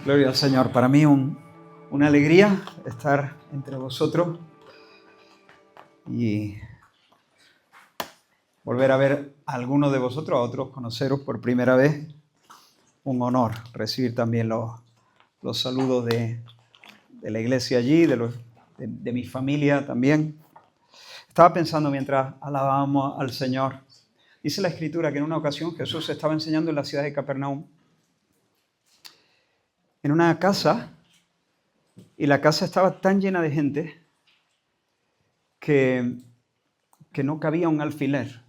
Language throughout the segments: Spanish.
Gloria al Señor. Para mí una alegría estar entre vosotros y volver a ver a algunos de vosotros, a otros conoceros por primera vez. Un honor recibir también los saludos de la iglesia allí, de mi familia también. Estaba pensando mientras alabábamos al Señor. Dice la Escritura que en una ocasión Jesús estaba enseñando en la ciudad de Capernaum, en una casa, y la casa estaba tan llena de gente que no cabía un alfiler.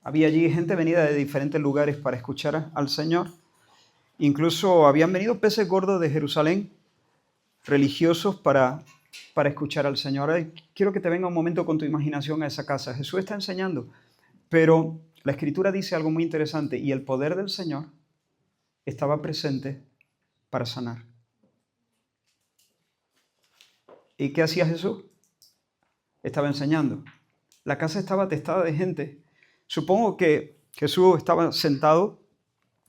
Había allí gente venida de diferentes lugares para escuchar al Señor. Incluso habían venido peces gordos de Jerusalén, religiosos, para escuchar al Señor. Ahora quiero que te venga un momento con tu imaginación a esa casa. Jesús está enseñando, pero la Escritura dice algo muy interesante, y el poder del Señor estaba presente para sanar. ¿Y qué hacía Jesús? Estaba enseñando. La casa estaba atestada de gente. Supongo que Jesús estaba sentado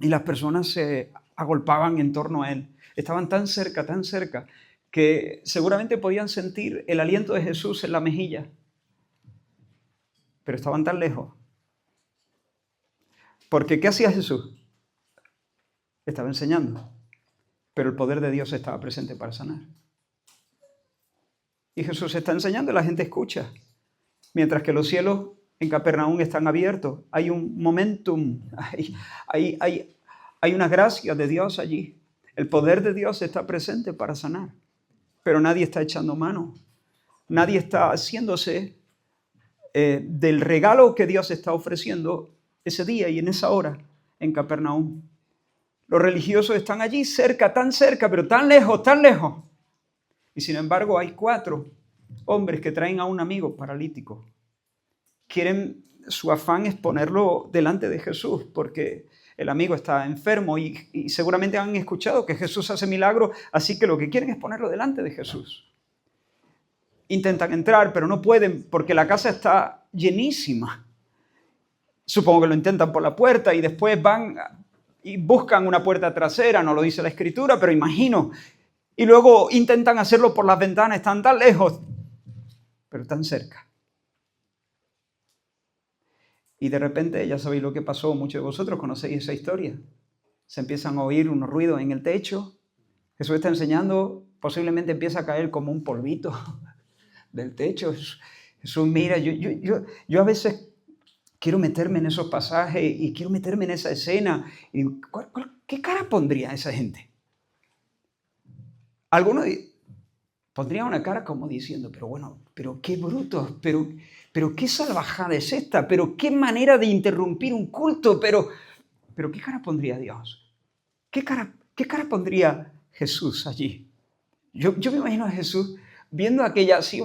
y las personas se agolpaban en torno a él. Estaban tan cerca, que seguramente podían sentir el aliento de Jesús en la mejilla. Pero estaban tan lejos. Porque ¿qué hacía Jesús? Estaba enseñando. Pero el poder de Dios estaba presente para sanar. Y Jesús está enseñando y la gente escucha. Mientras que los cielos en Capernaum están abiertos. Hay un momentum, hay una gracia de Dios allí. El poder de Dios está presente para sanar. Pero nadie está echando mano. Nadie está haciéndose del regalo que Dios está ofreciendo ese día y en esa hora en Capernaum. Los religiosos están allí cerca, tan cerca, pero tan lejos, tan lejos. Y sin embargo hay 4 hombres que traen a un amigo paralítico. Su afán es ponerlo delante de Jesús, porque el amigo está enfermo y seguramente han escuchado que Jesús hace milagros, así que lo que quieren es ponerlo delante de Jesús. Intentan entrar, pero no pueden porque la casa está llenísima. Supongo que lo intentan por la puerta y después van y buscan una puerta trasera, no lo dice la Escritura, pero imagino. Y luego intentan hacerlo por las ventanas, están tan lejos, pero tan cerca. Y de repente, ya sabéis lo que pasó, muchos de vosotros conocéis esa historia. Se empiezan a oír unos ruidos en el techo. Jesús está enseñando, posiblemente empieza a caer como un polvito del techo. Jesús mira, yo a veces quiero meterme en esos pasajes y quiero meterme en esa escena. Y ¿qué cara pondría esa gente? Algunos pondrían una cara como diciendo, pero bueno, pero qué brutos, pero qué salvajada es esta, pero qué manera de interrumpir un culto, pero ¿qué cara pondría Dios? ¿Qué cara pondría Jesús allí? Yo me imagino a Jesús viendo aquella así,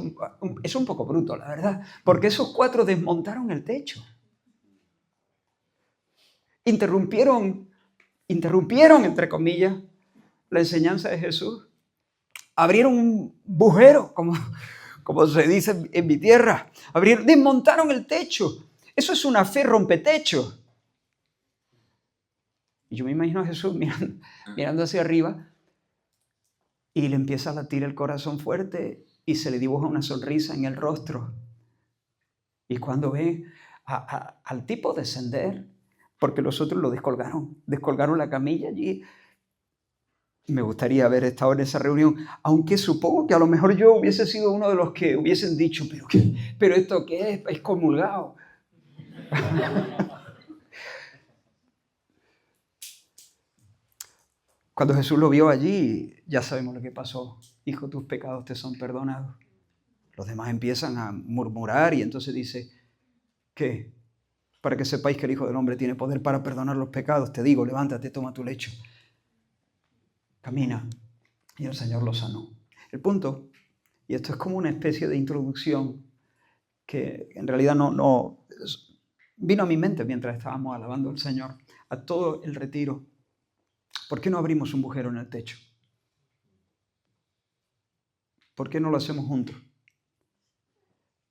es un poco bruto, la verdad, porque esos 4 desmontaron el techo. Interrumpieron, entre comillas, la enseñanza de Jesús. Abrieron un bujero, como se dice en mi tierra. Desmontaron el techo. Eso es una fe rompetecho. Y yo me imagino a Jesús mirando hacia arriba y le empieza a latir el corazón fuerte y se le dibuja una sonrisa en el rostro. Y cuando ve al tipo descender, porque los otros lo descolgaron la camilla allí. Me gustaría haber estado en esa reunión, aunque supongo que a lo mejor yo hubiese sido uno de los que hubiesen dicho, pero ¿esto qué es? Es comulgado. Cuando Jesús lo vio allí, ya sabemos lo que pasó. Hijo, tus pecados te son perdonados. Los demás empiezan a murmurar y entonces dice, ¿qué? Para que sepáis que el Hijo del Hombre tiene poder para perdonar los pecados. Te digo, levántate, toma tu lecho. Camina. Y el Señor lo sanó. El punto, y esto es como una especie de introducción que en realidad no vino a mi mente mientras estábamos alabando al Señor, a todo el retiro. ¿Por qué no abrimos un agujero en el techo? ¿Por qué no lo hacemos juntos?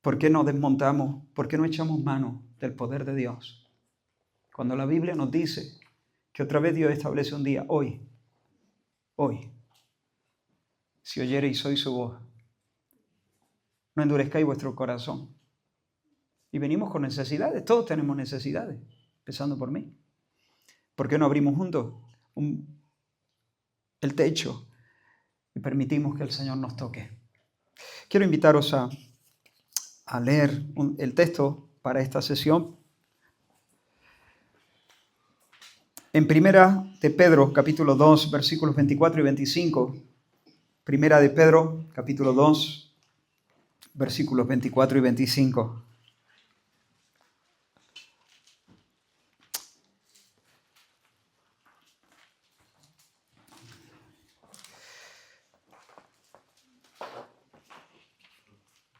¿Por qué no desmontamos? ¿Por qué no echamos mano del poder de Dios? Cuando la Biblia nos dice que otra vez Dios establece un día, hoy, hoy, si oyereis hoy su voz, no endurezcáis vuestro corazón. Y venimos con necesidades, todos tenemos necesidades, empezando por mí. ¿Por qué no abrimos juntos el techo y permitimos que el Señor nos toque? Quiero invitaros a leer el texto para esta sesión. En Primera de Pedro, capítulo 2, versículos 24 y 25. Primera de Pedro, capítulo 2, versículos 24 y 25.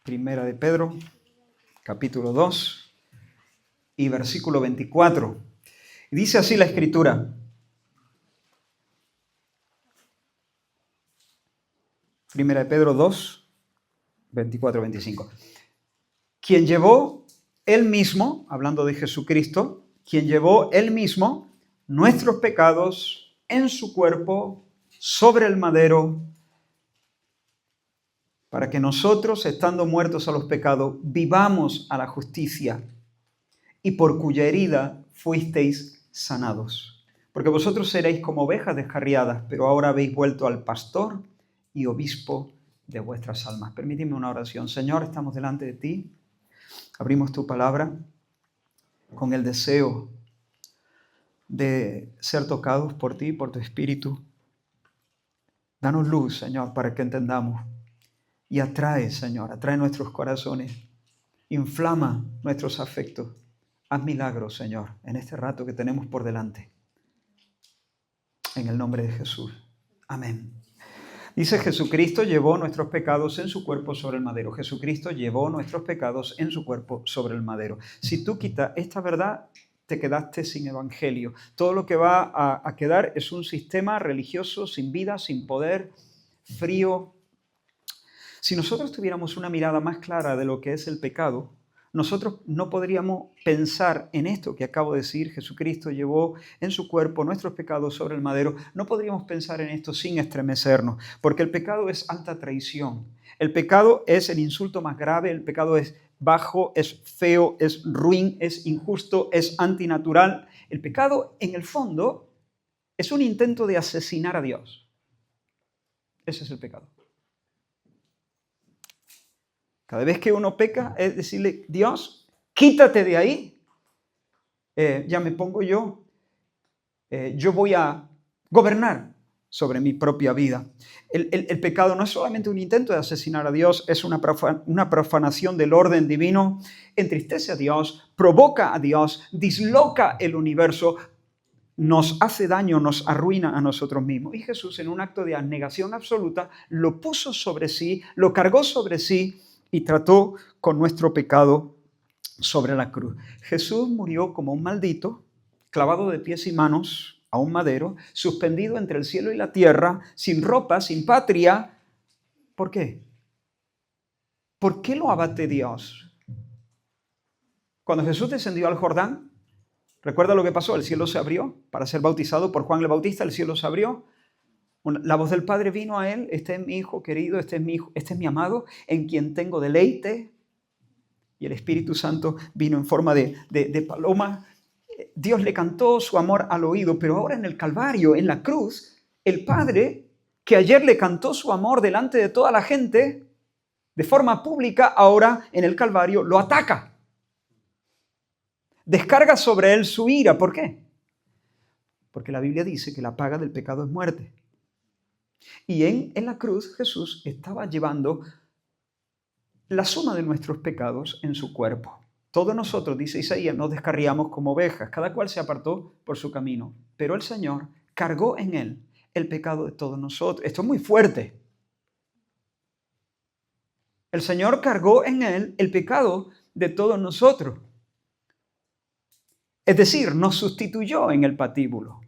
Primera de Pedro, capítulo 2 y versículo 24. Dice así la Escritura. Primera de Pedro 2, 24, 25. Quien llevó él mismo, hablando de Jesucristo, quien llevó él mismo nuestros pecados en su cuerpo sobre el madero, para que nosotros, estando muertos a los pecados, vivamos a la justicia, y por cuya herida fuisteis sanados. Porque vosotros seréis como ovejas descarriadas, pero ahora habéis vuelto al pastor y obispo de vuestras almas. Permíteme una oración. Señor, estamos delante de ti, abrimos tu palabra con el deseo de ser tocados por ti, por tu Espíritu. Danos luz, Señor, para que entendamos. Y atrae, Señor, atrae nuestros corazones, inflama nuestros afectos. Haz milagros, Señor, en este rato que tenemos por delante. En el nombre de Jesús. Amén. Dice, Jesucristo llevó nuestros pecados en su cuerpo sobre el madero. Jesucristo llevó nuestros pecados en su cuerpo sobre el madero. Si tú quitas esta verdad, te quedaste sin evangelio. Todo lo que va a quedar es un sistema religioso sin vida, sin poder, frío. Si nosotros tuviéramos una mirada más clara de lo que es el pecado, nosotros no podríamos pensar en esto que acabo de decir, Jesucristo llevó en su cuerpo nuestros pecados sobre el madero, no podríamos pensar en esto sin estremecernos, porque el pecado es alta traición. El pecado es el insulto más grave, el pecado es bajo, es feo, es ruin, es injusto, es antinatural. El pecado, en el fondo, es un intento de asesinar a Dios. Ese es el pecado. Cada vez que uno peca es decirle, Dios, quítate de ahí. Ya me pongo yo voy a gobernar sobre mi propia vida. El pecado no es solamente un intento de asesinar a Dios, es una profanación del orden divino, entristece a Dios, provoca a Dios, disloca el universo, nos hace daño, nos arruina a nosotros mismos. Y Jesús, en un acto de abnegación absoluta, lo puso sobre sí, lo cargó sobre sí, y trató con nuestro pecado sobre la cruz. Jesús murió como un maldito, clavado de pies y manos a un madero, suspendido entre el cielo y la tierra, sin ropa, sin patria. ¿Por qué? ¿Por qué lo abate Dios? Cuando Jesús descendió al Jordán, ¿recuerda lo que pasó? El cielo se abrió para ser bautizado por Juan el Bautista, el cielo se abrió. La voz del Padre vino a él, este es mi Hijo querido, este es mi Hijo, este es mi amado, en quien tengo deleite. Y el Espíritu Santo vino en forma de paloma. Dios le cantó su amor al oído, pero ahora en el Calvario, en la cruz, el Padre, que ayer le cantó su amor delante de toda la gente, de forma pública, ahora en el Calvario lo ataca. Descarga sobre él su ira. ¿Por qué? Porque la Biblia dice que la paga del pecado es muerte. Y en la cruz Jesús estaba llevando la suma de nuestros pecados en su cuerpo. Todos nosotros, dice Isaías, nos descarriamos como ovejas, cada cual se apartó por su camino. Pero el Señor cargó en él el pecado de todos nosotros. Esto es muy fuerte. El Señor cargó en él el pecado de todos nosotros. Es decir, nos sustituyó en el patíbulo.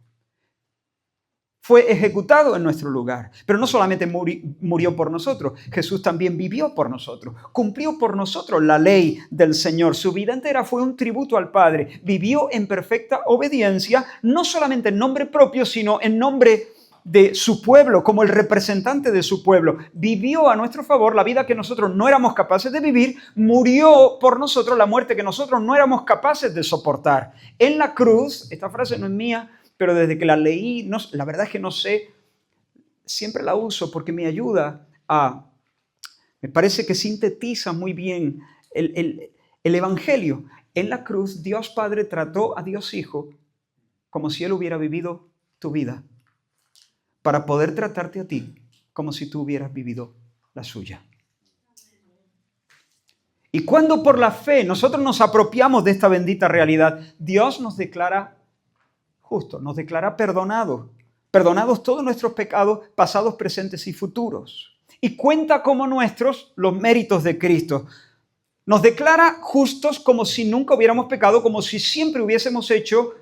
Fue ejecutado en nuestro lugar. Pero no solamente murió por nosotros, Jesús también vivió por nosotros. Cumplió por nosotros la ley del Señor. Su vida entera fue un tributo al Padre. Vivió en perfecta obediencia, no solamente en nombre propio, sino en nombre de su pueblo, como el representante de su pueblo. Vivió a nuestro favor la vida que nosotros no éramos capaces de vivir, murió por nosotros la muerte que nosotros no éramos capaces de soportar. En la cruz, esta frase no es mía, pero desde que la leí, la verdad es que no sé, siempre la uso porque me ayuda me parece que sintetiza muy bien el Evangelio. En la cruz, Dios Padre trató a Dios Hijo como si Él hubiera vivido tu vida, para poder tratarte a ti como si tú hubieras vivido la suya. Y cuando por la fe nosotros nos apropiamos de esta bendita realidad, Dios nos declara justos, nos declara perdonados todos nuestros pecados pasados, presentes y futuros. Y cuenta como nuestros los méritos de Cristo. Nos declara justos como si nunca hubiéramos pecado, como si siempre hubiésemos hecho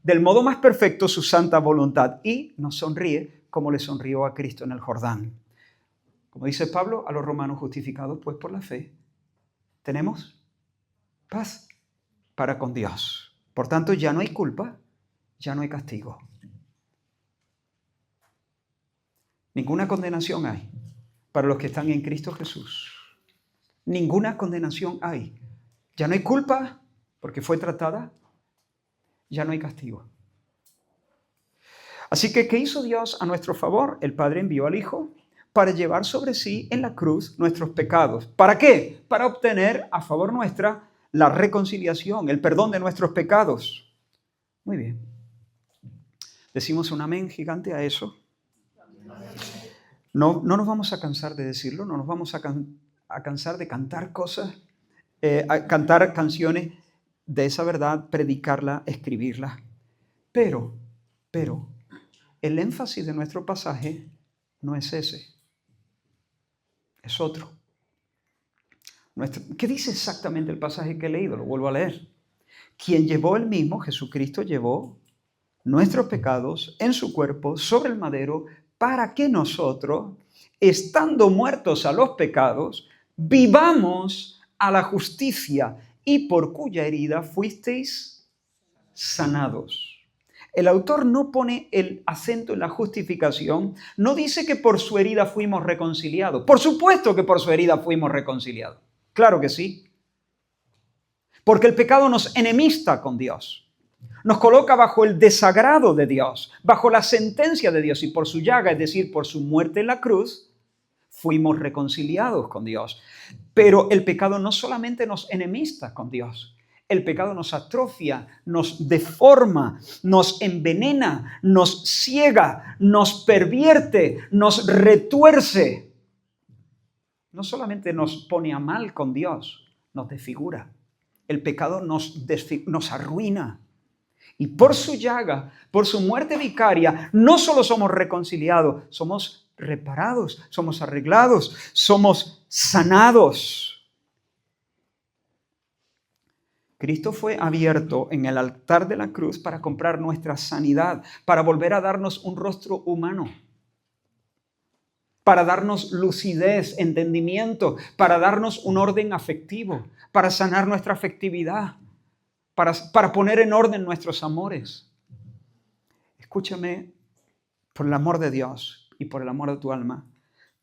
del modo más perfecto su santa voluntad. Y nos sonríe como le sonrió a Cristo en el Jordán. Como dice Pablo a los romanos, justificados pues por la fe, tenemos paz para con Dios. Por tanto, ya no hay culpa, ya no hay castigo. Ninguna condenación hay para los que están en Cristo Jesús. Ninguna condenación hay. Ya no hay culpa porque fue tratada. Ya no hay castigo. Así que, ¿qué hizo Dios a nuestro favor? El Padre envió al Hijo para llevar sobre sí en la cruz nuestros pecados. ¿Para qué? Para obtener a favor nuestra la reconciliación, el perdón de nuestros pecados. Muy bien. ¿Decimos un amén gigante a eso? No nos vamos a cansar de decirlo, no nos vamos a cansar de cantar cosas, cantar canciones de esa verdad, predicarla, escribirla. Pero, el énfasis de nuestro pasaje no es ese, es otro. ¿Qué dice exactamente el pasaje que he leído? Lo vuelvo a leer. Quien llevó el mismo, Jesucristo llevó nuestros pecados en su cuerpo sobre el madero para que nosotros, estando muertos a los pecados, vivamos a la justicia y por cuya herida fuisteis sanados. El autor no pone el acento en la justificación, no dice que por su herida fuimos reconciliados. Por supuesto que por su herida fuimos reconciliados. Claro que sí. Porque el pecado nos enemista con Dios. Nos coloca bajo el desagrado de Dios, bajo la sentencia de Dios. Y por su llaga, es decir, por su muerte en la cruz, fuimos reconciliados con Dios. Pero el pecado no solamente nos enemista con Dios. El pecado nos atrofia, nos deforma, nos envenena, nos ciega, nos pervierte, nos retuerce. No solamente nos pone a mal con Dios, nos desfigura. El pecado nos arruina. Y por su llaga, por su muerte vicaria, no solo somos reconciliados, somos reparados, somos arreglados, somos sanados. Cristo fue abierto en el altar de la cruz para comprar nuestra sanidad, para volver a darnos un rostro humano, para darnos lucidez, entendimiento, para darnos un orden afectivo, para sanar nuestra afectividad, para poner en orden nuestros amores. Escúchame, por el amor de Dios y por el amor de tu alma,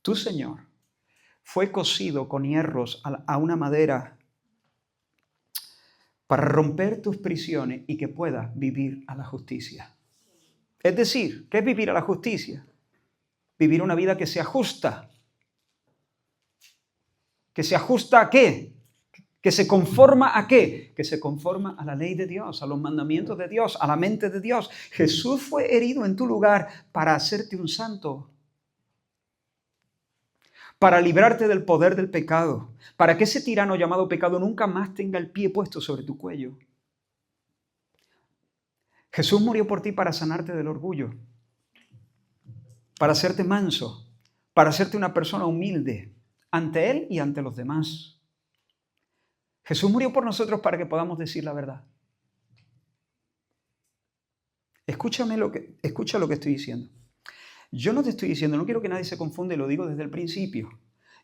tu Señor fue cosido con hierros a una madera para romper tus prisiones y que puedas vivir a la justicia. Es decir, ¿qué es vivir a la justicia? Vivir una vida que se ajusta. ¿Que se ajusta a qué? ¿Que se conforma a qué? Que se conforma a la ley de Dios, a los mandamientos de Dios, a la mente de Dios. Jesús fue herido en tu lugar para hacerte un santo, para librarte del poder del pecado, para que ese tirano llamado pecado nunca más tenga el pie puesto sobre tu cuello. Jesús murió por ti para sanarte del orgullo, para hacerte manso, para hacerte una persona humilde ante Él y ante los demás. Jesús murió por nosotros para que podamos decir la verdad. Escucha lo que estoy diciendo. Yo no te estoy diciendo, no quiero que nadie se confunda y lo digo desde el principio.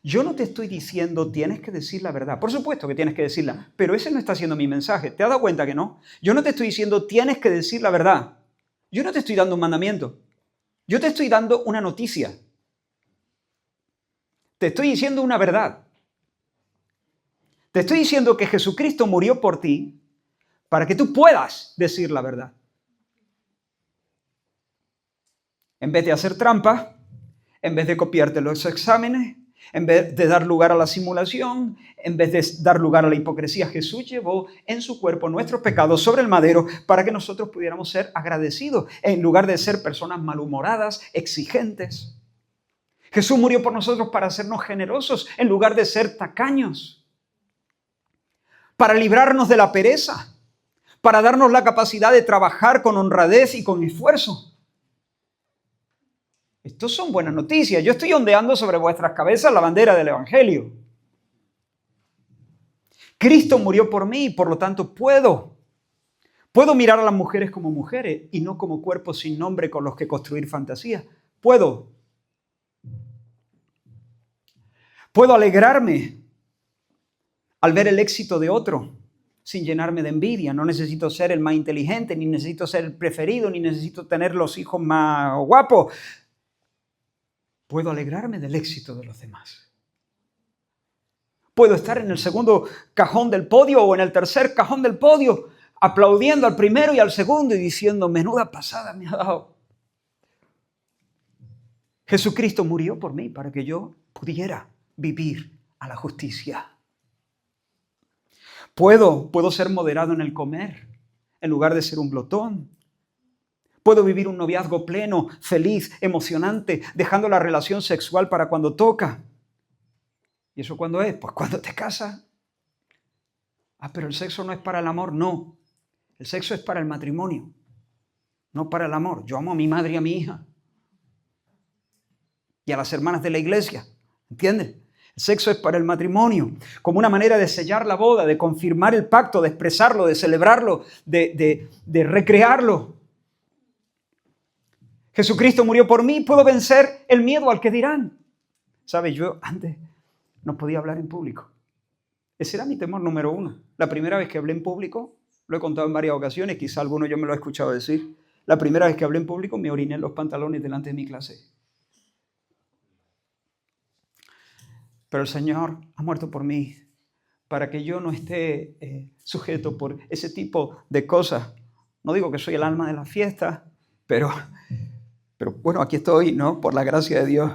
Yo no te estoy diciendo tienes que decir la verdad. Por supuesto que tienes que decirla, pero ese no está siendo mi mensaje. ¿Te has dado cuenta que no? Yo no te estoy diciendo tienes que decir la verdad. Yo no te estoy dando un mandamiento. Yo te estoy dando una noticia. Te estoy diciendo una verdad. Te estoy diciendo que Jesucristo murió por ti para que tú puedas decir la verdad. En vez de hacer trampas, en vez de copiarte los exámenes, en vez de dar lugar a la simulación, en vez de dar lugar a la hipocresía, Jesús llevó en su cuerpo nuestros pecados sobre el madero para que nosotros pudiéramos ser agradecidos, en lugar de ser personas malhumoradas, exigentes. Jesús murió por nosotros para hacernos generosos, en lugar de ser tacaños, para librarnos de la pereza, para darnos la capacidad de trabajar con honradez y con esfuerzo. Estos son buenas noticias. Yo estoy ondeando sobre vuestras cabezas la bandera del Evangelio. Cristo murió por mí y por lo tanto puedo mirar a las mujeres como mujeres y no como cuerpos sin nombre con los que construir fantasías. Puedo alegrarme al ver el éxito de otro sin llenarme de envidia. No necesito ser el más inteligente, ni necesito ser el preferido, ni necesito tener los hijos más guapos. Puedo alegrarme del éxito de los demás. Puedo estar en el segundo cajón del podio o en el tercer cajón del podio, aplaudiendo al primero y al segundo y diciendo, menuda pasada me ha dado. Jesucristo murió por mí para que yo pudiera vivir a la justicia. Puedo ser moderado en el comer en lugar de ser un glotón. Puedo vivir un noviazgo pleno, feliz, emocionante, dejando la relación sexual para cuando toca. ¿Y eso cuándo es? Pues cuando te casas. Pero el sexo no es para el amor. No, el sexo es para el matrimonio, no para el amor. Yo amo a mi madre y a mi hija y a las hermanas de la iglesia, ¿entiendes? El sexo es para el matrimonio, como una manera de sellar la boda, de confirmar el pacto, de expresarlo, de celebrarlo, de recrearlo. Jesucristo murió por mí, puedo vencer el miedo al que dirán. ¿Sabes? Yo antes no podía hablar en público. Ese era mi temor número uno. La primera vez que hablé en público, lo he contado en varias ocasiones, quizá alguno yo me lo he escuchado decir, la primera vez que hablé en público me oriné en los pantalones delante de mi clase. Pero el Señor ha muerto por mí para que yo no esté sujeto por ese tipo de cosas. No digo que soy el alma de la fiesta, pero bueno, aquí estoy, ¿no? Por la gracia de Dios.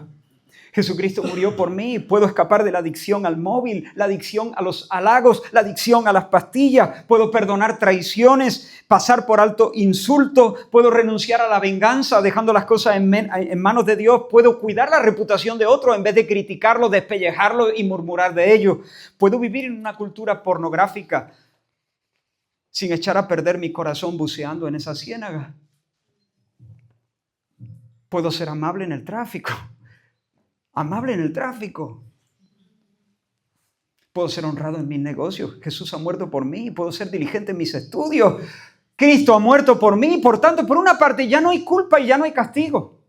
Jesucristo murió por mí. Puedo escapar de la adicción al móvil, la adicción a los halagos, la adicción a las pastillas. Puedo perdonar traiciones, pasar por alto insultos. Puedo renunciar a la venganza, dejando las cosas en manos de Dios. Puedo cuidar la reputación de otro en vez de criticarlo, despellejarlo y murmurar de ello. Puedo vivir en una cultura pornográfica sin echar a perder mi corazón buceando en esa ciénaga. Puedo ser amable en el tráfico. Amable en el tráfico. Puedo ser honrado en mis negocios. Jesús ha muerto por mí. Puedo ser diligente en mis estudios. Cristo ha muerto por mí. Por tanto, por una parte ya no hay culpa y ya no hay castigo.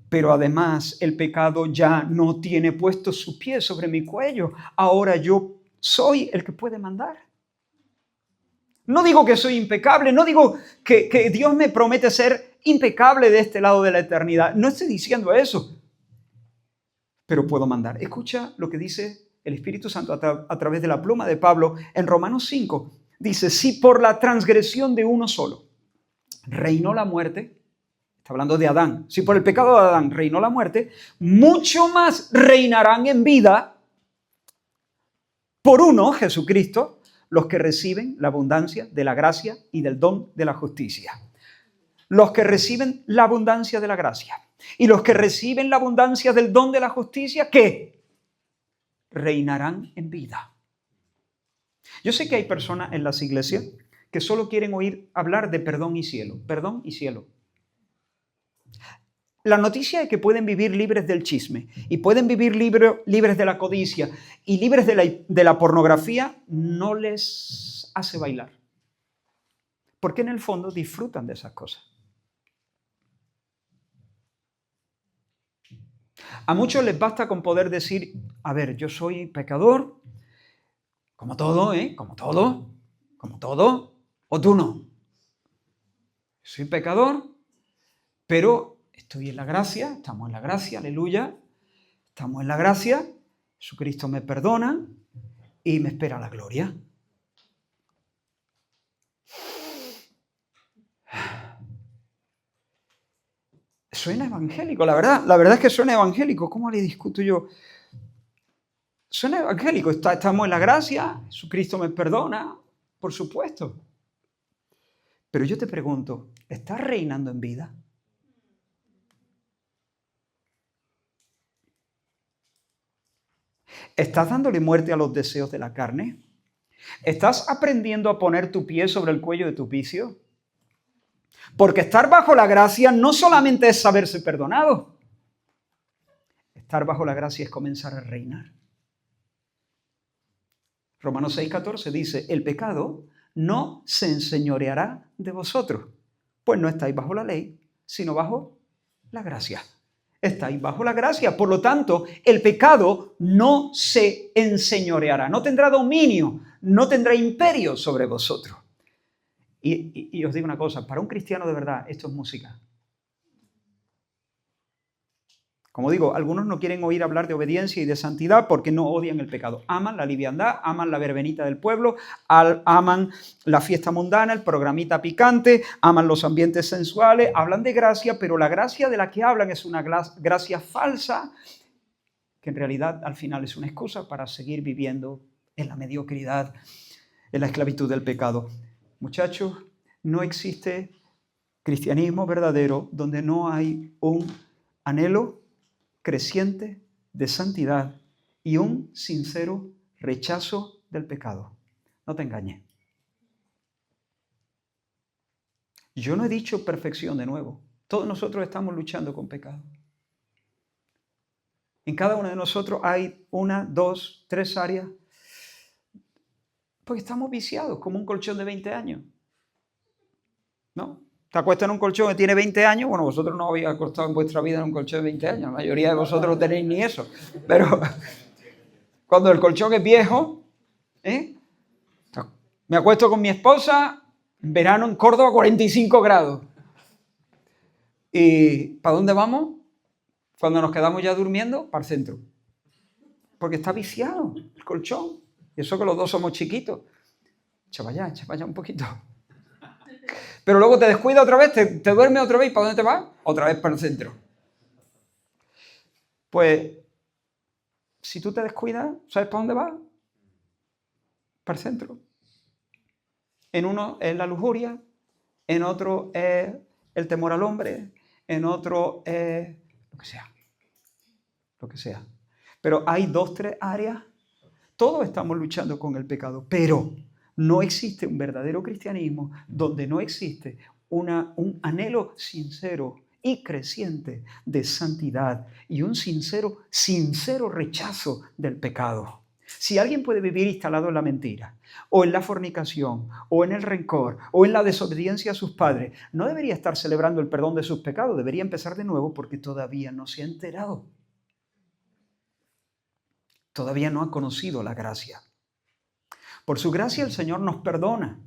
Pero además el pecado ya no tiene puesto su pie sobre mi cuello. Ahora yo soy el que puede mandar. No digo que soy impecable. No digo que Dios me promete ser impecable de este lado de la eternidad. No estoy diciendo eso, pero puedo mandar. Escucha lo que dice el Espíritu Santo a través de la pluma de Pablo en Romanos 5. Dice, si por la transgresión de uno solo reinó la muerte, está hablando de Adán, si por el pecado de Adán reinó la muerte, mucho más reinarán en vida por uno, Jesucristo, los que reciben la abundancia de la gracia y del don de la justicia. Los que reciben la abundancia de la gracia y los que reciben la abundancia del don de la justicia, ¿qué? Reinarán en vida. Yo sé que hay personas en las iglesias que solo quieren oír hablar de perdón y cielo, perdón y cielo. La noticia es que pueden vivir libres del chisme y pueden vivir libres de la codicia y libres de la pornografía no les hace bailar. Porque en el fondo disfrutan de esas cosas. A muchos les basta con poder decir, a ver, yo soy pecador, como todo, como todo, o tú no. Soy pecador, Pero estoy en la gracia, estamos en la gracia, aleluya. Estamos en la gracia, Jesucristo me perdona y me espera la gloria. Suena evangélico, la verdad es que suena evangélico. ¿Cómo le discuto yo? Suena evangélico, estamos en la gracia, Jesucristo me perdona, por supuesto. Pero yo te pregunto, ¿estás reinando en vida? ¿Estás dándole muerte a los deseos de la carne? ¿Estás aprendiendo a poner tu pie sobre el cuello de tu vicio? Porque estar bajo la gracia no solamente es saberse perdonado. Estar bajo la gracia es comenzar a reinar. Romanos 6:14 dice, el pecado no se enseñoreará de vosotros, pues no estáis bajo la ley, sino bajo la gracia. Estáis bajo la gracia, por lo tanto, el pecado no se enseñoreará, no tendrá dominio, no tendrá imperio sobre vosotros. Y os digo una cosa, para un cristiano de verdad, esto es música. Como digo, algunos no quieren oír hablar de obediencia y de santidad porque no odian el pecado. Aman la liviandad, aman la verbenita del pueblo, aman la fiesta mundana, el programita picante, aman los ambientes sensuales, hablan de gracia, pero la gracia de la que hablan es una gracia falsa, que en realidad al final es una excusa para seguir viviendo en la mediocridad, en la esclavitud del pecado. Muchachos, no existe cristianismo verdadero donde no hay un anhelo creciente de santidad y un sincero rechazo del pecado. No te engañes. Yo no he dicho perfección de nuevo. Todos nosotros estamos luchando con pecado. En cada uno de nosotros hay 1, 2, 3 áreas. Porque estamos viciados, como un colchón de 20 años. ¿No? Te acuestas en un colchón que tiene 20 años, bueno, vosotros no habéis acostado en vuestra vida en un colchón de 20 años, la mayoría de vosotros no tenéis ni eso, pero cuando el colchón es viejo, me acuesto con mi esposa en verano en Córdoba, 45 grados. ¿Y para dónde vamos? Cuando nos quedamos ya durmiendo, para el centro. Porque está viciado el colchón. Y eso que los dos somos chiquitos. Echa para allá un poquito. Pero luego te descuida otra vez, te duermes otra vez. ¿Y para dónde te vas? Otra vez para el centro. Pues, si tú te descuidas, ¿sabes para dónde vas? Para el centro. En uno es la lujuria, en otro es el temor al hombre, en otro es lo que sea. Pero hay 2, 3 áreas. Todos estamos luchando con el pecado, pero no existe un verdadero cristianismo donde no existe un anhelo sincero y creciente de santidad y un sincero rechazo del pecado. Si alguien puede vivir instalado en la mentira, o en la fornicación, o en el rencor, o en la desobediencia a sus padres, no debería estar celebrando el perdón de sus pecados, debería empezar de nuevo porque todavía no se ha enterado. Todavía no ha conocido la gracia. Por su gracia el Señor nos perdona.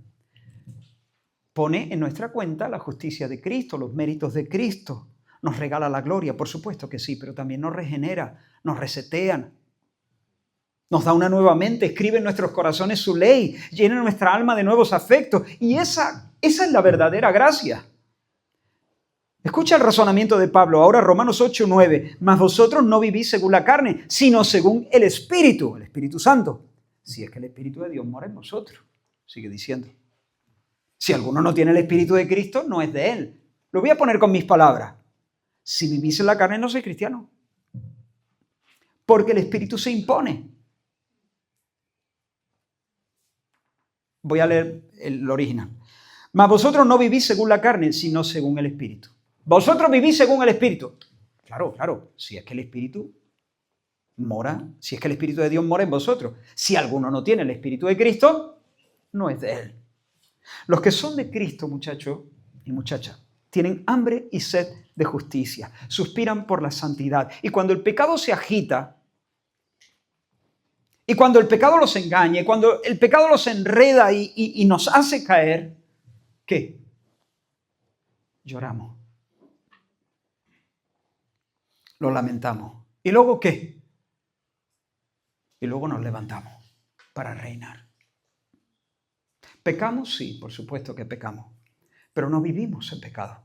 Pone en nuestra cuenta la justicia de Cristo, los méritos de Cristo. Nos regala la gloria, por supuesto que sí, pero también nos regenera, nos resetea. Nos da una nueva mente, escribe en nuestros corazones su ley, llena nuestra alma de nuevos afectos. Y esa es la verdadera gracia. Escucha el razonamiento de Pablo, ahora Romanos 8:9. Mas vosotros no vivís según la carne, sino según el Espíritu Santo. Si es que el Espíritu de Dios mora en vosotros, sigue diciendo. Si alguno no tiene el Espíritu de Cristo, no es de él. Lo voy a poner con mis palabras. Si vivís en la carne, no sois cristiano. Porque el Espíritu se impone. Voy a leer el original. Mas vosotros no vivís según la carne, sino según el Espíritu. Vosotros vivís según el Espíritu. Claro, si es que el Espíritu mora, si es que el Espíritu de Dios mora en vosotros. Si alguno no tiene el Espíritu de Cristo, no es de él. Los que son de Cristo, muchachos y muchachas, tienen hambre y sed de justicia, suspiran por la santidad. Y cuando el pecado se agita, y cuando el pecado los engaña, y cuando el pecado los enreda y nos hace caer, ¿qué? Lloramos. lo lamentamos. ¿Y luego qué? Y luego nos levantamos para reinar. ¿Pecamos? Sí, por supuesto que pecamos, pero no vivimos en pecado.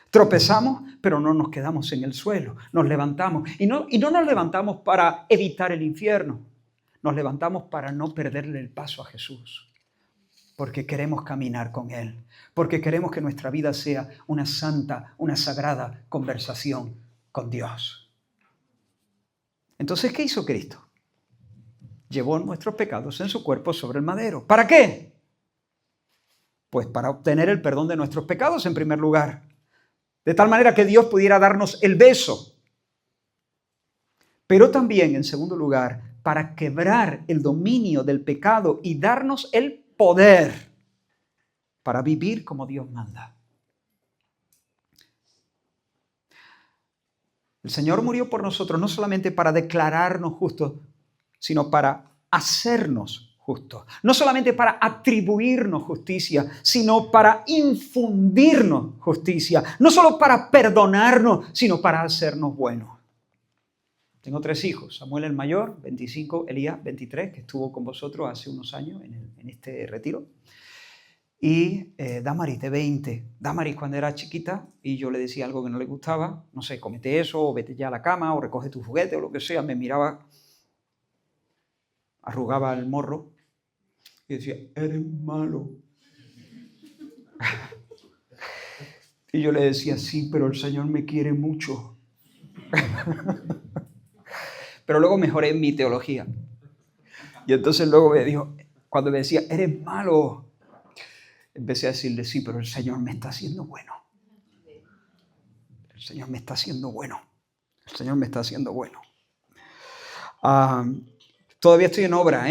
Tropezamos, pero no nos quedamos en el suelo, nos levantamos. Y no nos levantamos para evitar el infierno, nos levantamos para no perderle el paso a Jesús, porque queremos caminar con Él, porque queremos que nuestra vida sea una santa, una sagrada conversación con Dios. Entonces, ¿qué hizo Cristo? Llevó nuestros pecados en su cuerpo sobre el madero. ¿Para qué? Pues para obtener el perdón de nuestros pecados en primer lugar. De tal manera que Dios pudiera darnos el beso. Pero también, en segundo lugar, para quebrar el dominio del pecado y darnos el poder para vivir como Dios manda. El Señor murió por nosotros no solamente para declararnos justos, sino para hacernos justos. No solamente para atribuirnos justicia, sino para infundirnos justicia. No solo para perdonarnos, sino para hacernos buenos. Tengo 3 hijos. Samuel el mayor, 25, Elías, 23, que estuvo con vosotros hace unos años en este retiro. Y Damaris, de 20. Damaris, cuando era chiquita y yo le decía algo que no le gustaba, no sé, comete eso, o vete ya a la cama, o recoge tu juguete, o lo que sea, me miraba, arrugaba el morro y decía, eres malo. Y yo le decía, sí, pero el Señor me quiere mucho. Pero luego mejoré en mi teología. Y entonces luego me dijo, cuando me decía, eres malo, empecé a decirle, sí, pero el Señor me está haciendo bueno. El Señor me está haciendo bueno. El Señor me está haciendo bueno. Todavía estoy en obra,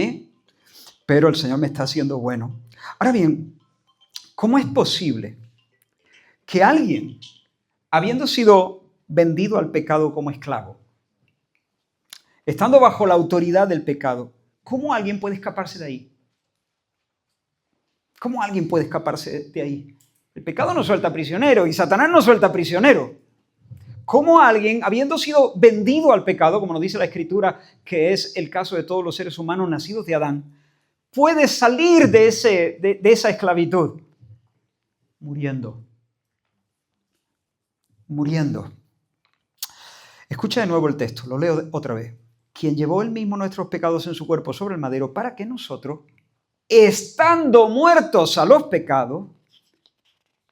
pero el Señor me está haciendo bueno. Ahora bien, ¿cómo es posible que alguien, habiendo sido vendido al pecado como esclavo, estando bajo la autoridad del pecado, cómo alguien puede escaparse de ahí? ¿Cómo alguien puede escaparse de ahí? El pecado no suelta prisionero y Satanás no suelta prisionero. ¿Cómo alguien, habiendo sido vendido al pecado, como nos dice la Escritura, que es el caso de todos los seres humanos nacidos de Adán, puede salir de esa esclavitud? Muriendo. Muriendo. Escucha de nuevo el texto, lo leo otra vez. Quien llevó él mismo nuestros pecados en su cuerpo sobre el madero para que nosotros, estando muertos a los pecados,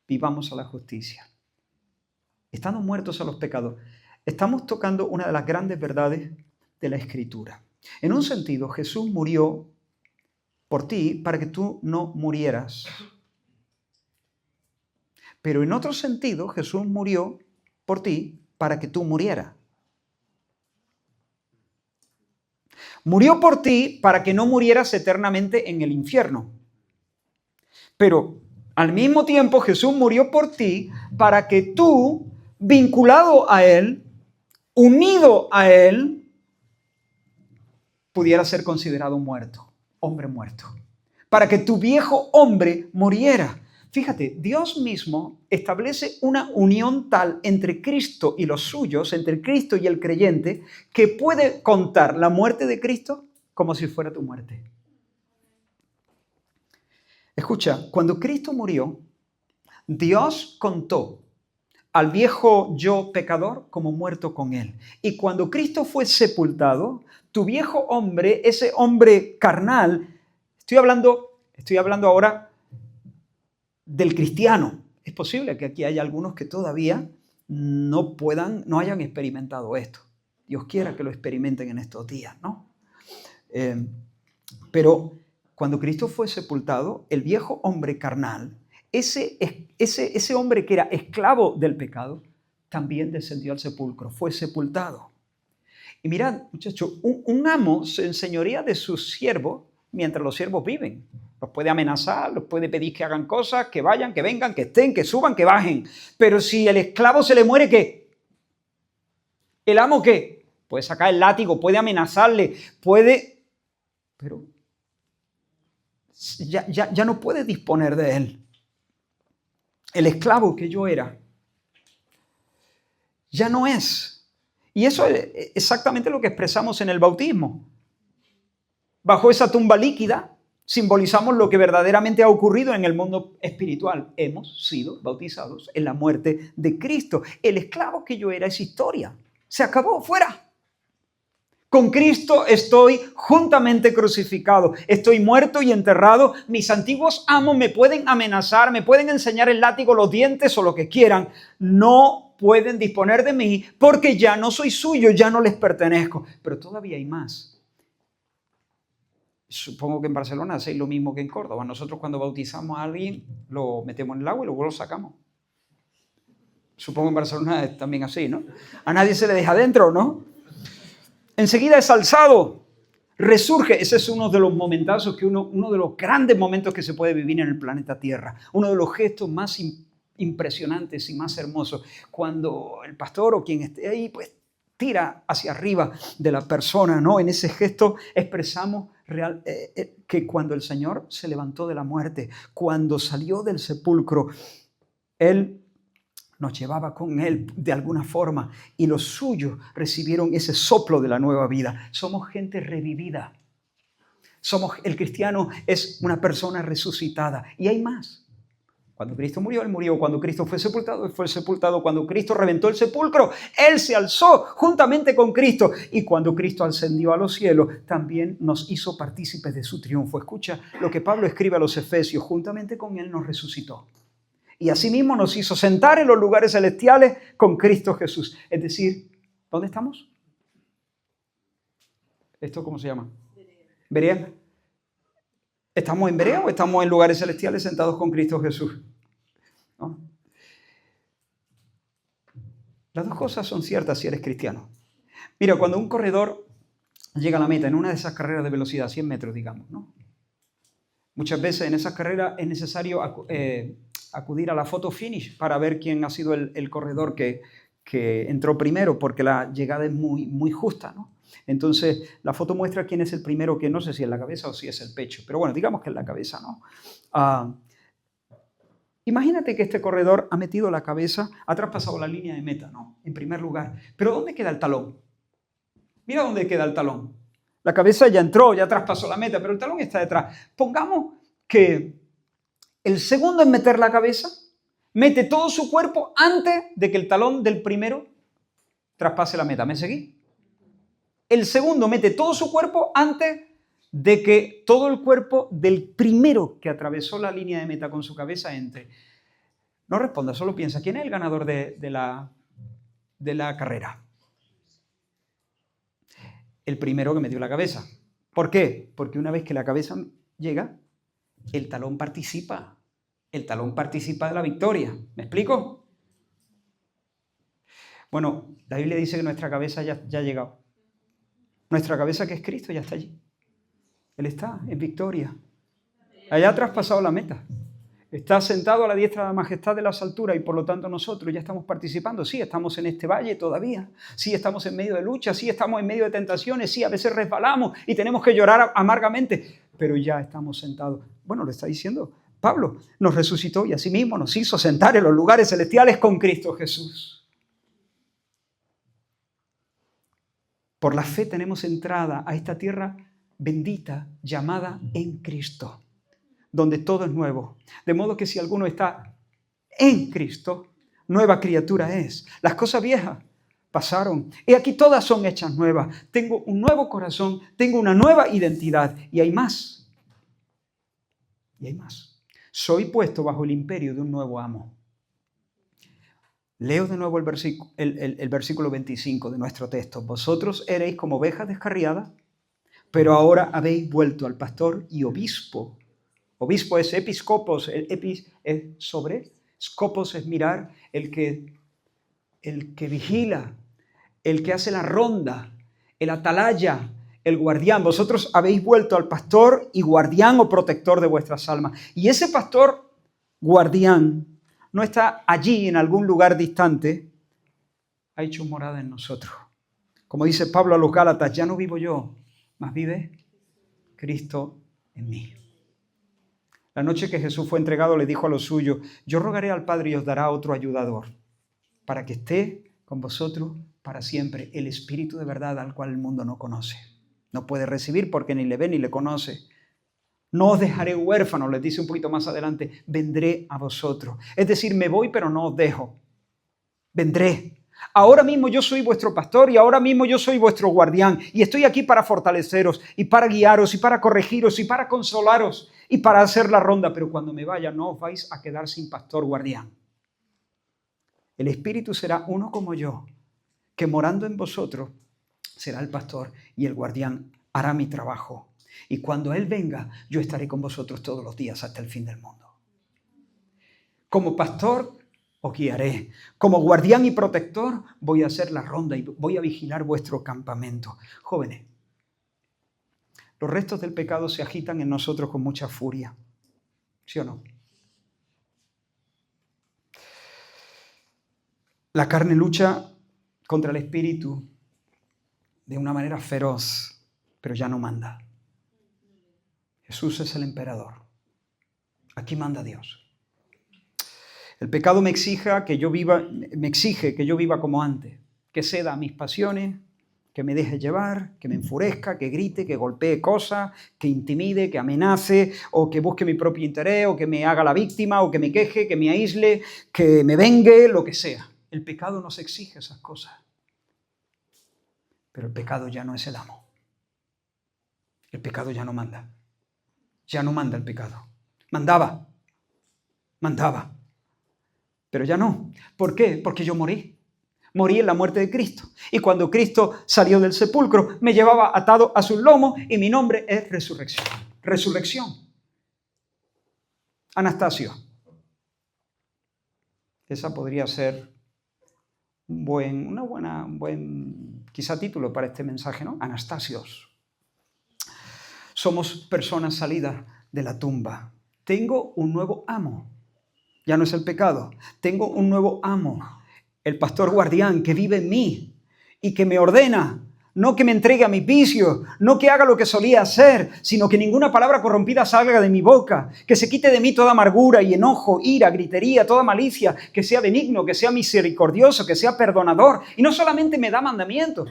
vivamos a la justicia. Estando muertos a los pecados. Estamos tocando una de las grandes verdades de la Escritura. En un sentido, Jesús murió por ti para que tú no murieras. Pero en otro sentido, Jesús murió por ti para que tú murieras. Murió por ti para que no murieras eternamente en el infierno. Pero al mismo tiempo Jesús murió por ti para que tú, vinculado a Él, unido a Él, pudieras ser considerado muerto, hombre muerto. Para que tu viejo hombre muriera. Fíjate, Dios mismo establece una unión tal entre Cristo y los suyos, entre Cristo y el creyente, que puede contar la muerte de Cristo como si fuera tu muerte. Escucha, cuando Cristo murió, Dios contó al viejo yo pecador como muerto con él. Y cuando Cristo fue sepultado, tu viejo hombre, ese hombre carnal, estoy hablando ahora del cristiano. Es posible que aquí haya algunos que todavía no hayan experimentado esto. Dios quiera que lo experimenten en estos días, ¿no? Pero cuando Cristo fue sepultado, el viejo hombre carnal, ese hombre que era esclavo del pecado, también descendió al sepulcro, fue sepultado. Y mirad, muchachos, un amo se enseñorea de sus siervos mientras los siervos viven. Los puede amenazar, los puede pedir que hagan cosas, que vayan, que vengan, que estén, que suban, que bajen. Pero si el esclavo se le muere, ¿qué? ¿El amo qué? Puede sacar el látigo, puede amenazarle, puede... Pero ya no puede disponer de él. El esclavo que yo era ya no es. Y eso es exactamente lo que expresamos en el bautismo. Bajo esa tumba líquida simbolizamos lo que verdaderamente ha ocurrido en el mundo espiritual. Hemos sido bautizados en la muerte de Cristo. El esclavo que yo era es historia. Se acabó, fuera. Con Cristo estoy juntamente crucificado. Estoy muerto y enterrado. Mis antiguos amos me pueden amenazar, me pueden enseñar el látigo, los dientes o lo que quieran. No pueden disponer de mí porque ya no soy suyo, ya no les pertenezco. Pero todavía hay más. Supongo que en Barcelona hacéis lo mismo que en Córdoba. Nosotros cuando bautizamos a alguien lo metemos en el agua y luego lo sacamos. Supongo que en Barcelona es también así, ¿no? A nadie se le deja dentro, ¿no? Enseguida es alzado, resurge. Ese es uno de los momentazos, uno de los grandes momentos que se puede vivir en el planeta Tierra. Uno de los gestos más impresionantes y más hermosos. Cuando el pastor o quien esté ahí, pues tira hacia arriba de la persona, ¿no? En ese gesto expresamos que cuando el Señor se levantó de la muerte, cuando salió del sepulcro, Él nos llevaba con Él de alguna forma y los suyos recibieron ese soplo de la nueva vida. Somos gente revivida. El cristiano es una persona resucitada. Y hay más. Cuando Cristo murió, Él murió. Cuando Cristo fue sepultado, Él fue sepultado. Cuando Cristo reventó el sepulcro, Él se alzó juntamente con Cristo. Y cuando Cristo ascendió a los cielos, también nos hizo partícipes de su triunfo. Escucha lo que Pablo escribe a los Efesios. Juntamente con Él nos resucitó. Y asimismo nos hizo sentar en los lugares celestiales con Cristo Jesús. Es decir, ¿dónde estamos? ¿Esto cómo se llama? Berea. ¿Estamos en Berea o estamos en lugares celestiales sentados con Cristo Jesús? ¿No? Las dos cosas son ciertas si eres cristiano. Mira, cuando un corredor llega a la meta en una de esas carreras de velocidad, 100 metros, digamos, ¿no? Muchas veces en esas carreras es necesario acudir a la photo finish para ver quién ha sido el corredor que entró primero, porque la llegada es muy, muy justa, ¿no? Entonces, la foto muestra quién es el primero, que no sé si es la cabeza o si es el pecho, pero bueno, digamos que es la cabeza, ¿no? Imagínate que este corredor ha metido la cabeza, ha traspasado la línea de meta, ¿no? En primer lugar. Pero ¿dónde queda el talón? Mira dónde queda el talón. La cabeza ya entró, ya traspasó la meta, pero el talón está detrás. Pongamos que el segundo en meter la cabeza mete todo su cuerpo antes de que el talón del primero traspase la meta. ¿Me seguí? El segundo mete todo su cuerpo antes de que todo el cuerpo del primero que atravesó la línea de meta con su cabeza entre. No responda, solo piensa, ¿quién es el ganador de la carrera? El primero que metió la cabeza. ¿Por qué? Porque una vez que la cabeza llega, el talón participa. El talón participa de la victoria. ¿Me explico? Bueno, la Biblia dice que nuestra cabeza ya ha llegado. Nuestra cabeza, que es Cristo, ya está allí. Él está en victoria. Allá ha traspasado la meta. Está sentado a la diestra de la majestad de las alturas y por lo tanto nosotros ya estamos participando. Sí, estamos en este valle todavía. Sí, estamos en medio de luchas. Sí, estamos en medio de tentaciones. Sí, a veces resbalamos y tenemos que llorar amargamente. Pero ya estamos sentados. Bueno, lo está diciendo Pablo. Nos resucitó y asimismo nos hizo sentar en los lugares celestiales con Cristo Jesús. Por la fe tenemos entrada a esta tierra bendita llamada en Cristo, donde todo es nuevo. De modo que si alguno está en Cristo, nueva criatura es. Las cosas viejas pasaron y aquí todas son hechas nuevas. Tengo un nuevo corazón, tengo una nueva identidad y hay más. Y hay más. Soy puesto bajo el imperio de un nuevo amo. Leo de nuevo el versículo 25 de nuestro texto. Vosotros eréis como ovejas descarriadas, pero ahora habéis vuelto al pastor y obispo. Obispo es episcopos, el epis es sobre, scopos es mirar, el que vigila, el que hace la ronda, el atalaya, el guardián. Vosotros habéis vuelto al pastor y guardián o protector de vuestras almas. Y ese pastor guardián no está allí en algún lugar distante, ha hecho morada en nosotros. Como dice Pablo a los Gálatas, ya no vivo yo, mas vive Cristo en mí. La noche que Jesús fue entregado le dijo a los suyos, yo rogaré al Padre y os dará otro ayudador, para que esté con vosotros para siempre el Espíritu de verdad al cual el mundo no conoce. No puede recibir porque ni le ve ni le conoce. No os dejaré huérfanos, les dice un poquito más adelante, vendré a vosotros. Es decir, me voy pero no os dejo. Vendré. Ahora mismo yo soy vuestro pastor y ahora mismo yo soy vuestro guardián y estoy aquí para fortaleceros y para guiaros y para corregiros y para consolaros y para hacer la ronda, pero cuando me vaya no os vais a quedar sin pastor guardián. El Espíritu será uno como yo, que morando en vosotros será el pastor y el guardián hará mi trabajo. Y cuando Él venga, yo estaré con vosotros todos los días hasta el fin del mundo. Como pastor os guiaré. Como guardián y protector voy a hacer la ronda y voy a vigilar vuestro campamento. Jóvenes, los restos del pecado se agitan en nosotros con mucha furia. ¿Sí o no? La carne lucha contra el espíritu de una manera feroz, pero ya no manda. Jesús es el emperador. Aquí manda Dios. El pecado me exige que yo viva como antes, que ceda a mis pasiones, que me deje llevar, que me enfurezca, que grite, que golpee cosas, que intimide, que amenace, o que busque mi propio interés, o que me haga la víctima, o que me queje, que me aísle, que me vengue, lo que sea. El pecado nos exige esas cosas. Pero el pecado ya no es el amo. El pecado ya no manda. Ya no manda el pecado. Mandaba. Pero ya no. ¿Por qué? Porque yo morí. Morí en la muerte de Cristo. Y cuando Cristo salió del sepulcro, me llevaba atado a sus lomos y mi nombre es resurrección. Resurrección. Anastasio. Esa podría ser un buen quizá título para este mensaje, ¿no? Anastasios. Somos personas salidas de la tumba. Tengo un nuevo amo. Ya no es el pecado. Tengo un nuevo amo. El pastor guardián que vive en mí y que me ordena. No que me entregue a mis vicios, no que haga lo que solía hacer, sino que ninguna palabra corrompida salga de mi boca, que se quite de mí toda amargura y enojo, ira, gritería, toda malicia, que sea benigno, que sea misericordioso, que sea perdonador. Y no solamente me da mandamientos.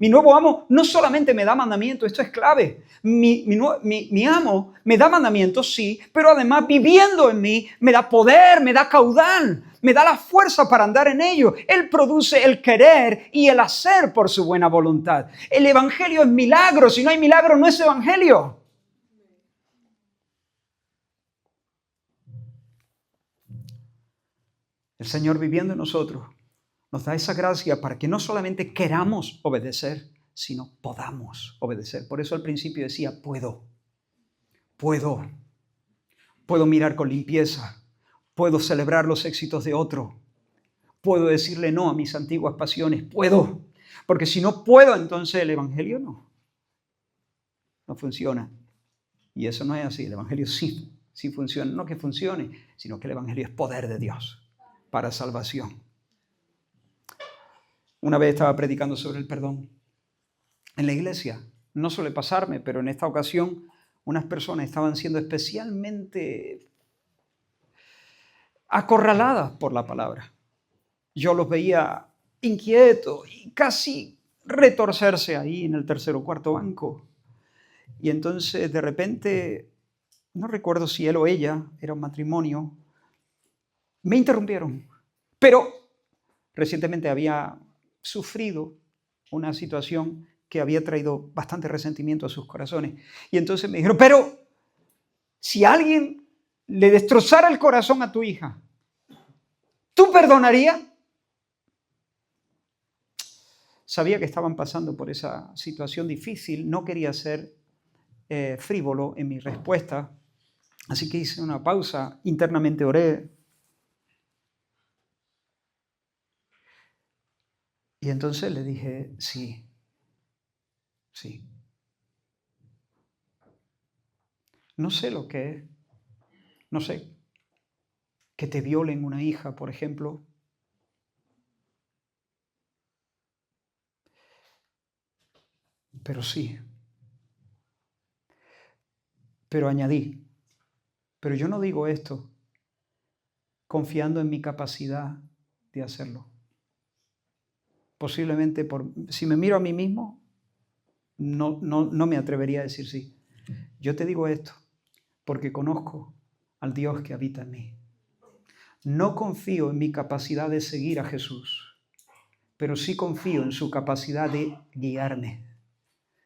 Mi nuevo amo no solamente me da mandamientos, esto es clave. Mi amo me da mandamientos, sí, pero además viviendo en mí me da poder, me da caudal, me da la fuerza para andar en ello. Él produce el querer y el hacer por su buena voluntad. El evangelio es milagro, si no hay milagro no es evangelio. El Señor viviendo en nosotros nos da esa gracia para que no solamente queramos obedecer, sino podamos obedecer. Por eso al principio decía, puedo mirar con limpieza, puedo celebrar los éxitos de otro, puedo decirle no a mis antiguas pasiones, puedo. Porque si no puedo, entonces el evangelio no funciona. Y eso no es así, el evangelio sí funciona. No que funcione, sino que el evangelio es poder de Dios para salvación. Una vez estaba predicando sobre el perdón en la iglesia. No suele pasarme, pero en esta ocasión unas personas estaban siendo especialmente acorraladas por la palabra. Yo los veía inquietos y casi retorcerse ahí en el tercer o cuarto banco. Y entonces de repente, no recuerdo si él o ella, era un matrimonio, me interrumpieron. Pero recientemente había sufrido una situación que había traído bastante resentimiento a sus corazones. Y entonces me dijeron, pero si alguien le destrozara el corazón a tu hija, ¿tú perdonarías? Sabía que estaban pasando por esa situación difícil, no quería ser frívolo en mi respuesta, así que hice una pausa, internamente oré. Y entonces le dije, sí. No sé lo que es, no sé, que te violen una hija, por ejemplo. Pero sí. Pero añadí, pero yo no digo esto confiando en mi capacidad de hacerlo. posiblemente, si me miro a mí mismo, no me atrevería a decir sí. Yo te digo esto porque conozco al Dios que habita en mí. No confío en mi capacidad de seguir a Jesús, pero sí confío en su capacidad de guiarme.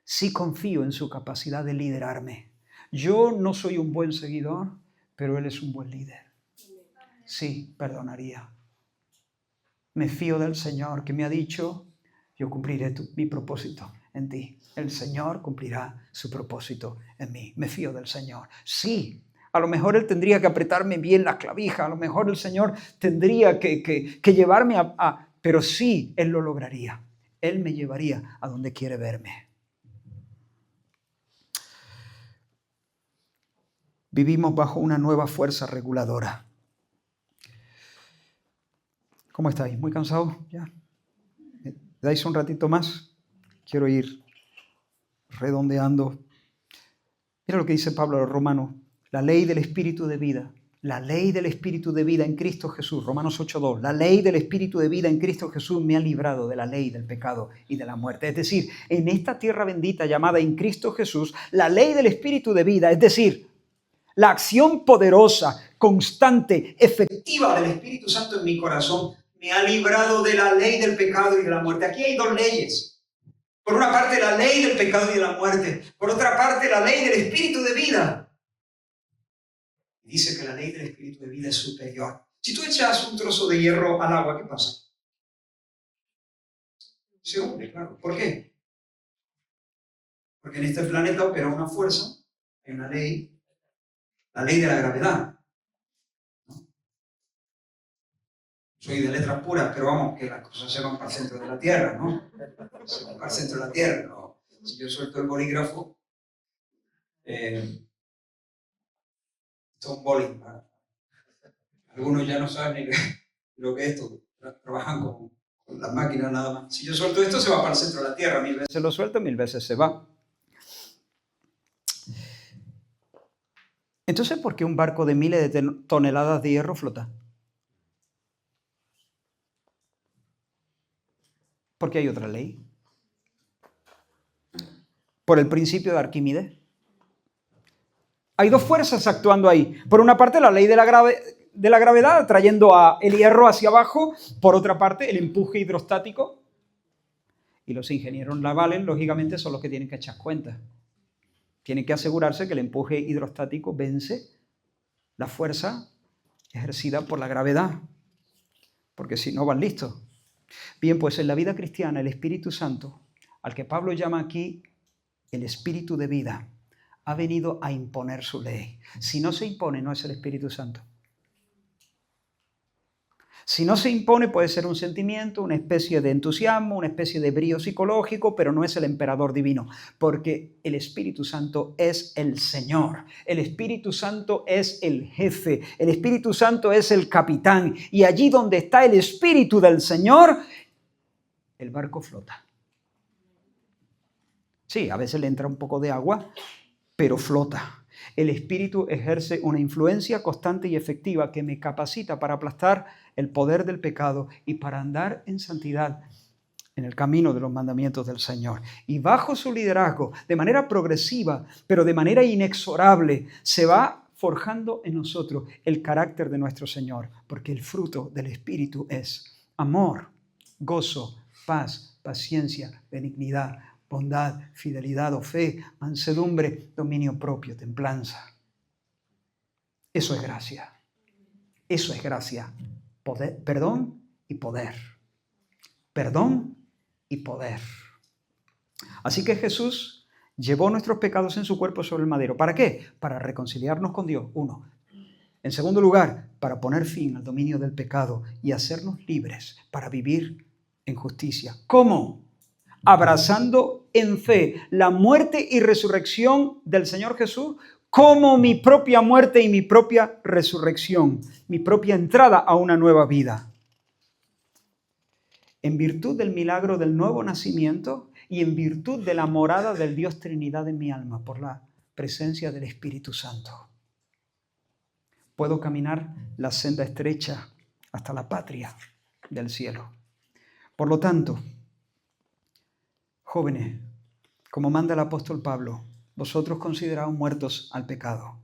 Sí confío en su capacidad de liderarme. Yo no soy un buen seguidor, pero Él es un buen líder. Sí, perdonaría. Me fío del Señor que me ha dicho, yo cumpliré mi propósito en ti. El Señor cumplirá su propósito en mí. Me fío del Señor. Sí, a lo mejor Él tendría que apretarme bien las clavijas, a lo mejor el Señor tendría que llevarme pero sí, Él lo lograría. Él me llevaría a donde quiere verme. Vivimos bajo una nueva fuerza reguladora. ¿Cómo estáis? ¿Muy cansados? ¿Ya? ¿Me dais un ratito más? Quiero ir redondeando. Mira lo que dice Pablo a los Romanos. La ley del Espíritu de vida. La ley del Espíritu de vida en Cristo Jesús. Romanos 8:2. La ley del Espíritu de vida en Cristo Jesús me ha librado de la ley del pecado y de la muerte. Es decir, en esta tierra bendita llamada en Cristo Jesús, la ley del Espíritu de vida, es decir, la acción poderosa, constante, efectiva del Espíritu Santo en mi corazón, me ha librado de la ley del pecado y de la muerte. Aquí hay dos leyes. Por una parte, la ley del pecado y de la muerte. Por otra parte, la ley del Espíritu de vida. Dice que la ley del Espíritu de vida es superior. Si tú echas un trozo de hierro al agua, ¿qué pasa? Se hunde, claro. ¿Por qué? Porque en este planeta opera una fuerza, hay una ley, la ley de la gravedad. Soy de letras puras, pero vamos, que las cosas se van para el centro de la Tierra, ¿no? Se van para el centro de la Tierra, ¿no? Si yo suelto el bolígrafo, esto es un boli. Algunos ya no saben ni lo que es esto, trabajan con las máquinas nada más. Si yo suelto esto, se va para el centro de la Tierra, 1000 veces lo suelto, 1000 veces se va. Entonces, ¿por qué un barco de miles de toneladas de hierro flota? Porque hay otra ley. Por el principio de Arquímedes. Hay dos fuerzas actuando ahí. Por una parte, la ley de la gravedad, trayendo el hierro hacia abajo. Por otra parte, el empuje hidrostático. Y los ingenieros navales, lógicamente, son los que tienen que echar cuentas. Tienen que asegurarse que el empuje hidrostático vence la fuerza ejercida por la gravedad. Porque si no, van listos. Bien, pues en la vida cristiana, el Espíritu Santo, al que Pablo llama aquí el Espíritu de vida, ha venido a imponer su ley. Si no se impone, no es el Espíritu Santo. Si no se impone, puede ser un sentimiento, una especie de entusiasmo, una especie de brío psicológico, pero no es el emperador divino, porque el Espíritu Santo es el Señor. El Espíritu Santo es el jefe. El Espíritu Santo es el capitán. Y allí donde está el Espíritu del Señor, el barco flota. Sí, a veces le entra un poco de agua, pero flota. El Espíritu ejerce una influencia constante y efectiva que me capacita para aplastar el poder del pecado y para andar en santidad en el camino de los mandamientos del Señor. Y bajo su liderazgo, de manera progresiva, pero de manera inexorable, se va forjando en nosotros el carácter de nuestro Señor, porque el fruto del Espíritu es amor, gozo, paz, paciencia, benignidad, bondad, fidelidad o fe, mansedumbre, dominio propio, templanza. Eso es gracia. Eso es gracia. Poder, perdón y poder. Perdón y poder. Así que Jesús llevó nuestros pecados en su cuerpo sobre el madero. ¿Para qué? Para reconciliarnos con Dios. Uno. En segundo lugar, para poner fin al dominio del pecado y hacernos libres para vivir en justicia. ¿Cómo? Abrazando en fe la muerte y resurrección del Señor Jesús como mi propia muerte y mi propia resurrección, mi propia entrada a una nueva vida. En virtud del milagro del nuevo nacimiento y en virtud de la morada del Dios Trinidad en mi alma por la presencia del Espíritu Santo. Puedo caminar la senda estrecha hasta la patria del cielo. Por lo tanto, Jóvenes, como manda el apóstol Pablo, vosotros consideraos muertos al pecado,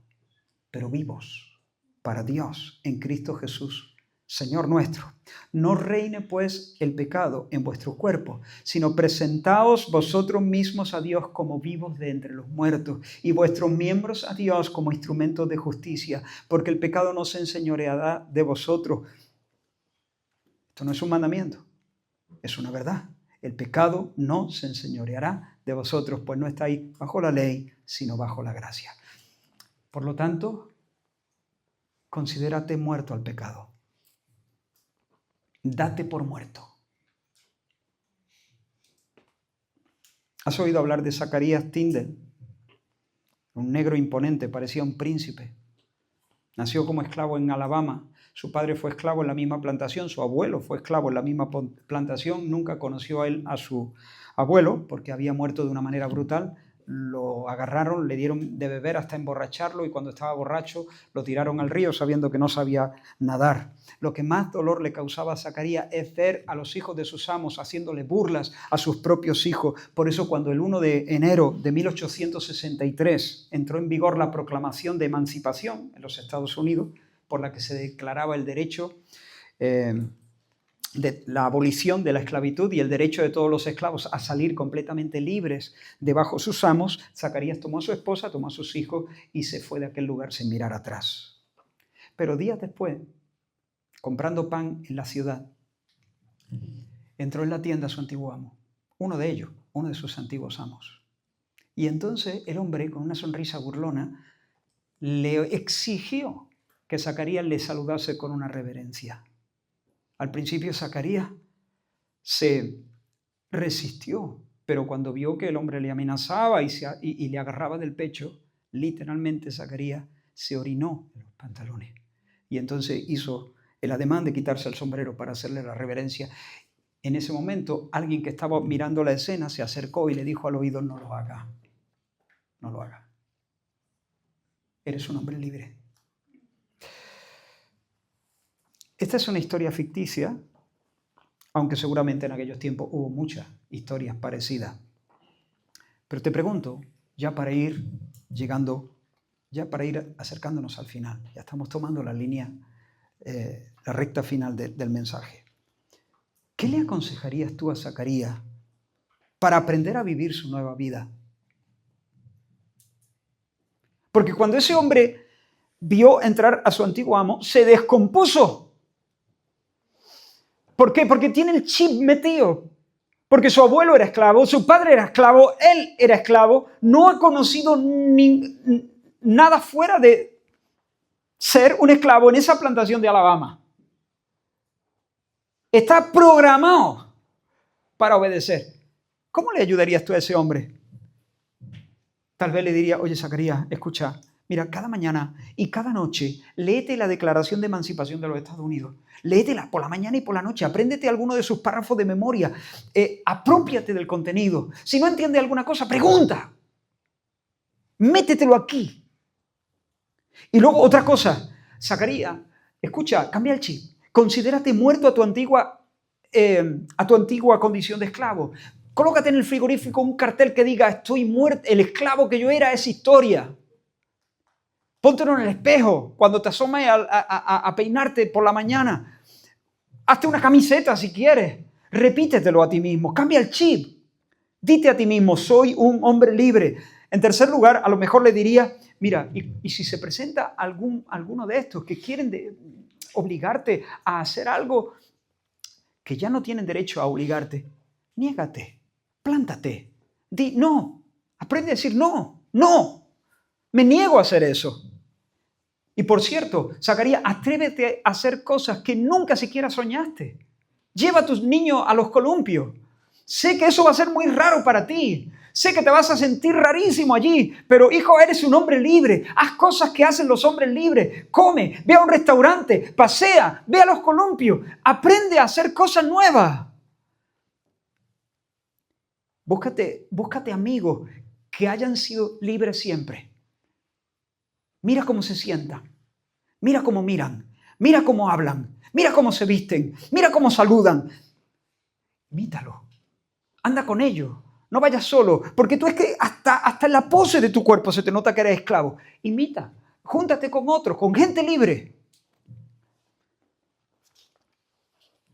pero vivos para Dios en Cristo Jesús, Señor nuestro. No reine pues el pecado en vuestro cuerpo, sino presentaos vosotros mismos a Dios como vivos de entre los muertos y vuestros miembros a Dios como instrumentos de justicia, porque el pecado no se enseñoreará de vosotros. Esto no es un mandamiento, es una verdad. El pecado no se enseñoreará de vosotros, pues no estáis bajo la ley, sino bajo la gracia. Por lo tanto, considérate muerto al pecado. Date por muerto. ¿Has oído hablar de Zacarías Tyndall? Un negro imponente, parecía un príncipe. Nació como esclavo en Alabama. Su padre fue esclavo en la misma plantación, su abuelo fue esclavo en la misma plantación. Nunca conoció a él a su abuelo porque había muerto de una manera brutal. Lo agarraron, le dieron de beber hasta emborracharlo y cuando estaba borracho lo tiraron al río sabiendo que no sabía nadar. Lo que más dolor le causaba a Zacarías es ver a los hijos de sus amos haciéndole burlas a sus propios hijos. Por eso cuando el 1 de enero de 1863 entró en vigor la proclamación de emancipación en los Estados Unidos, por la que se declaraba el derecho de la abolición de la esclavitud y el derecho de todos los esclavos a salir completamente libres debajo sus amos, Zacarías tomó a su esposa, tomó a sus hijos y se fue de aquel lugar sin mirar atrás. Pero días después, comprando pan en la ciudad, entró en la tienda su antiguo amo, uno de ellos, uno de sus antiguos amos. Y entonces el hombre, con una sonrisa burlona, le exigió que Zacarías le saludase con una reverencia. Al principio Zacarías se resistió, pero cuando vio que el hombre le amenazaba y le agarraba del pecho, literalmente Zacarías se orinó en los pantalones. Y entonces hizo el ademán de quitarse el sombrero para hacerle la reverencia. En ese momento, alguien que estaba mirando la escena se acercó y le dijo al oído: no lo haga, no lo haga. Eres un hombre libre. Esta es una historia ficticia, aunque seguramente en aquellos tiempos hubo muchas historias parecidas. Pero te pregunto, ya para ir acercándonos al final, ya estamos tomando la línea, la recta final del mensaje. ¿Qué le aconsejarías tú a Zacarías para aprender a vivir su nueva vida? Porque cuando ese hombre vio entrar a su antiguo amo, se descompuso. ¿Por qué? Porque tiene el chip metido. Porque su abuelo era esclavo, su padre era esclavo, él era esclavo, no ha conocido nada fuera de ser un esclavo en esa plantación de Alabama. Está programado para obedecer. ¿Cómo le ayudarías tú a ese hombre? Tal vez le diría: oye, Zacarías, escucha, mira, cada mañana y cada noche léete la Declaración de Emancipación de los Estados Unidos. Léetela por la mañana y por la noche. Apréndete alguno de sus párrafos de memoria. Aprópiate del contenido. Si no entiendes alguna cosa, pregunta. Métetelo aquí. Y luego otra cosa. Zacarías, escucha, cambia el chip. Considérate muerto a tu antigua condición de esclavo. Colócate en el frigorífico un cartel que diga: estoy muerto, el esclavo que yo era es historia. Póntelo en el espejo cuando te asomes a peinarte por la mañana. Hazte una camiseta si quieres. Repítetelo a ti mismo. Cambia el chip. Dite a ti mismo: soy un hombre libre. En tercer lugar, a lo mejor le diría: mira, y si se presenta alguno de estos que quieren obligarte a hacer algo que ya no tienen derecho a obligarte, niégate, plántate, di no. Aprende a decir no, no. Me niego a hacer eso. Y por cierto, Zacarías, atrévete a hacer cosas que nunca siquiera soñaste. Lleva a tus niños a los columpios. Sé que eso va a ser muy raro para ti. Sé que te vas a sentir rarísimo allí, pero hijo, eres un hombre libre. Haz cosas que hacen los hombres libres. Come, ve a un restaurante, pasea, ve a los columpios. Aprende a hacer cosas nuevas. Búscate amigos que hayan sido libres siempre. Mira cómo se sientan, mira cómo miran, mira cómo hablan, mira cómo se visten, mira cómo saludan. Imítalo, anda con ellos, No vayas solo, porque tú es que hasta en la pose de tu cuerpo se te nota que eres esclavo. Imita, júntate con otros, con gente libre.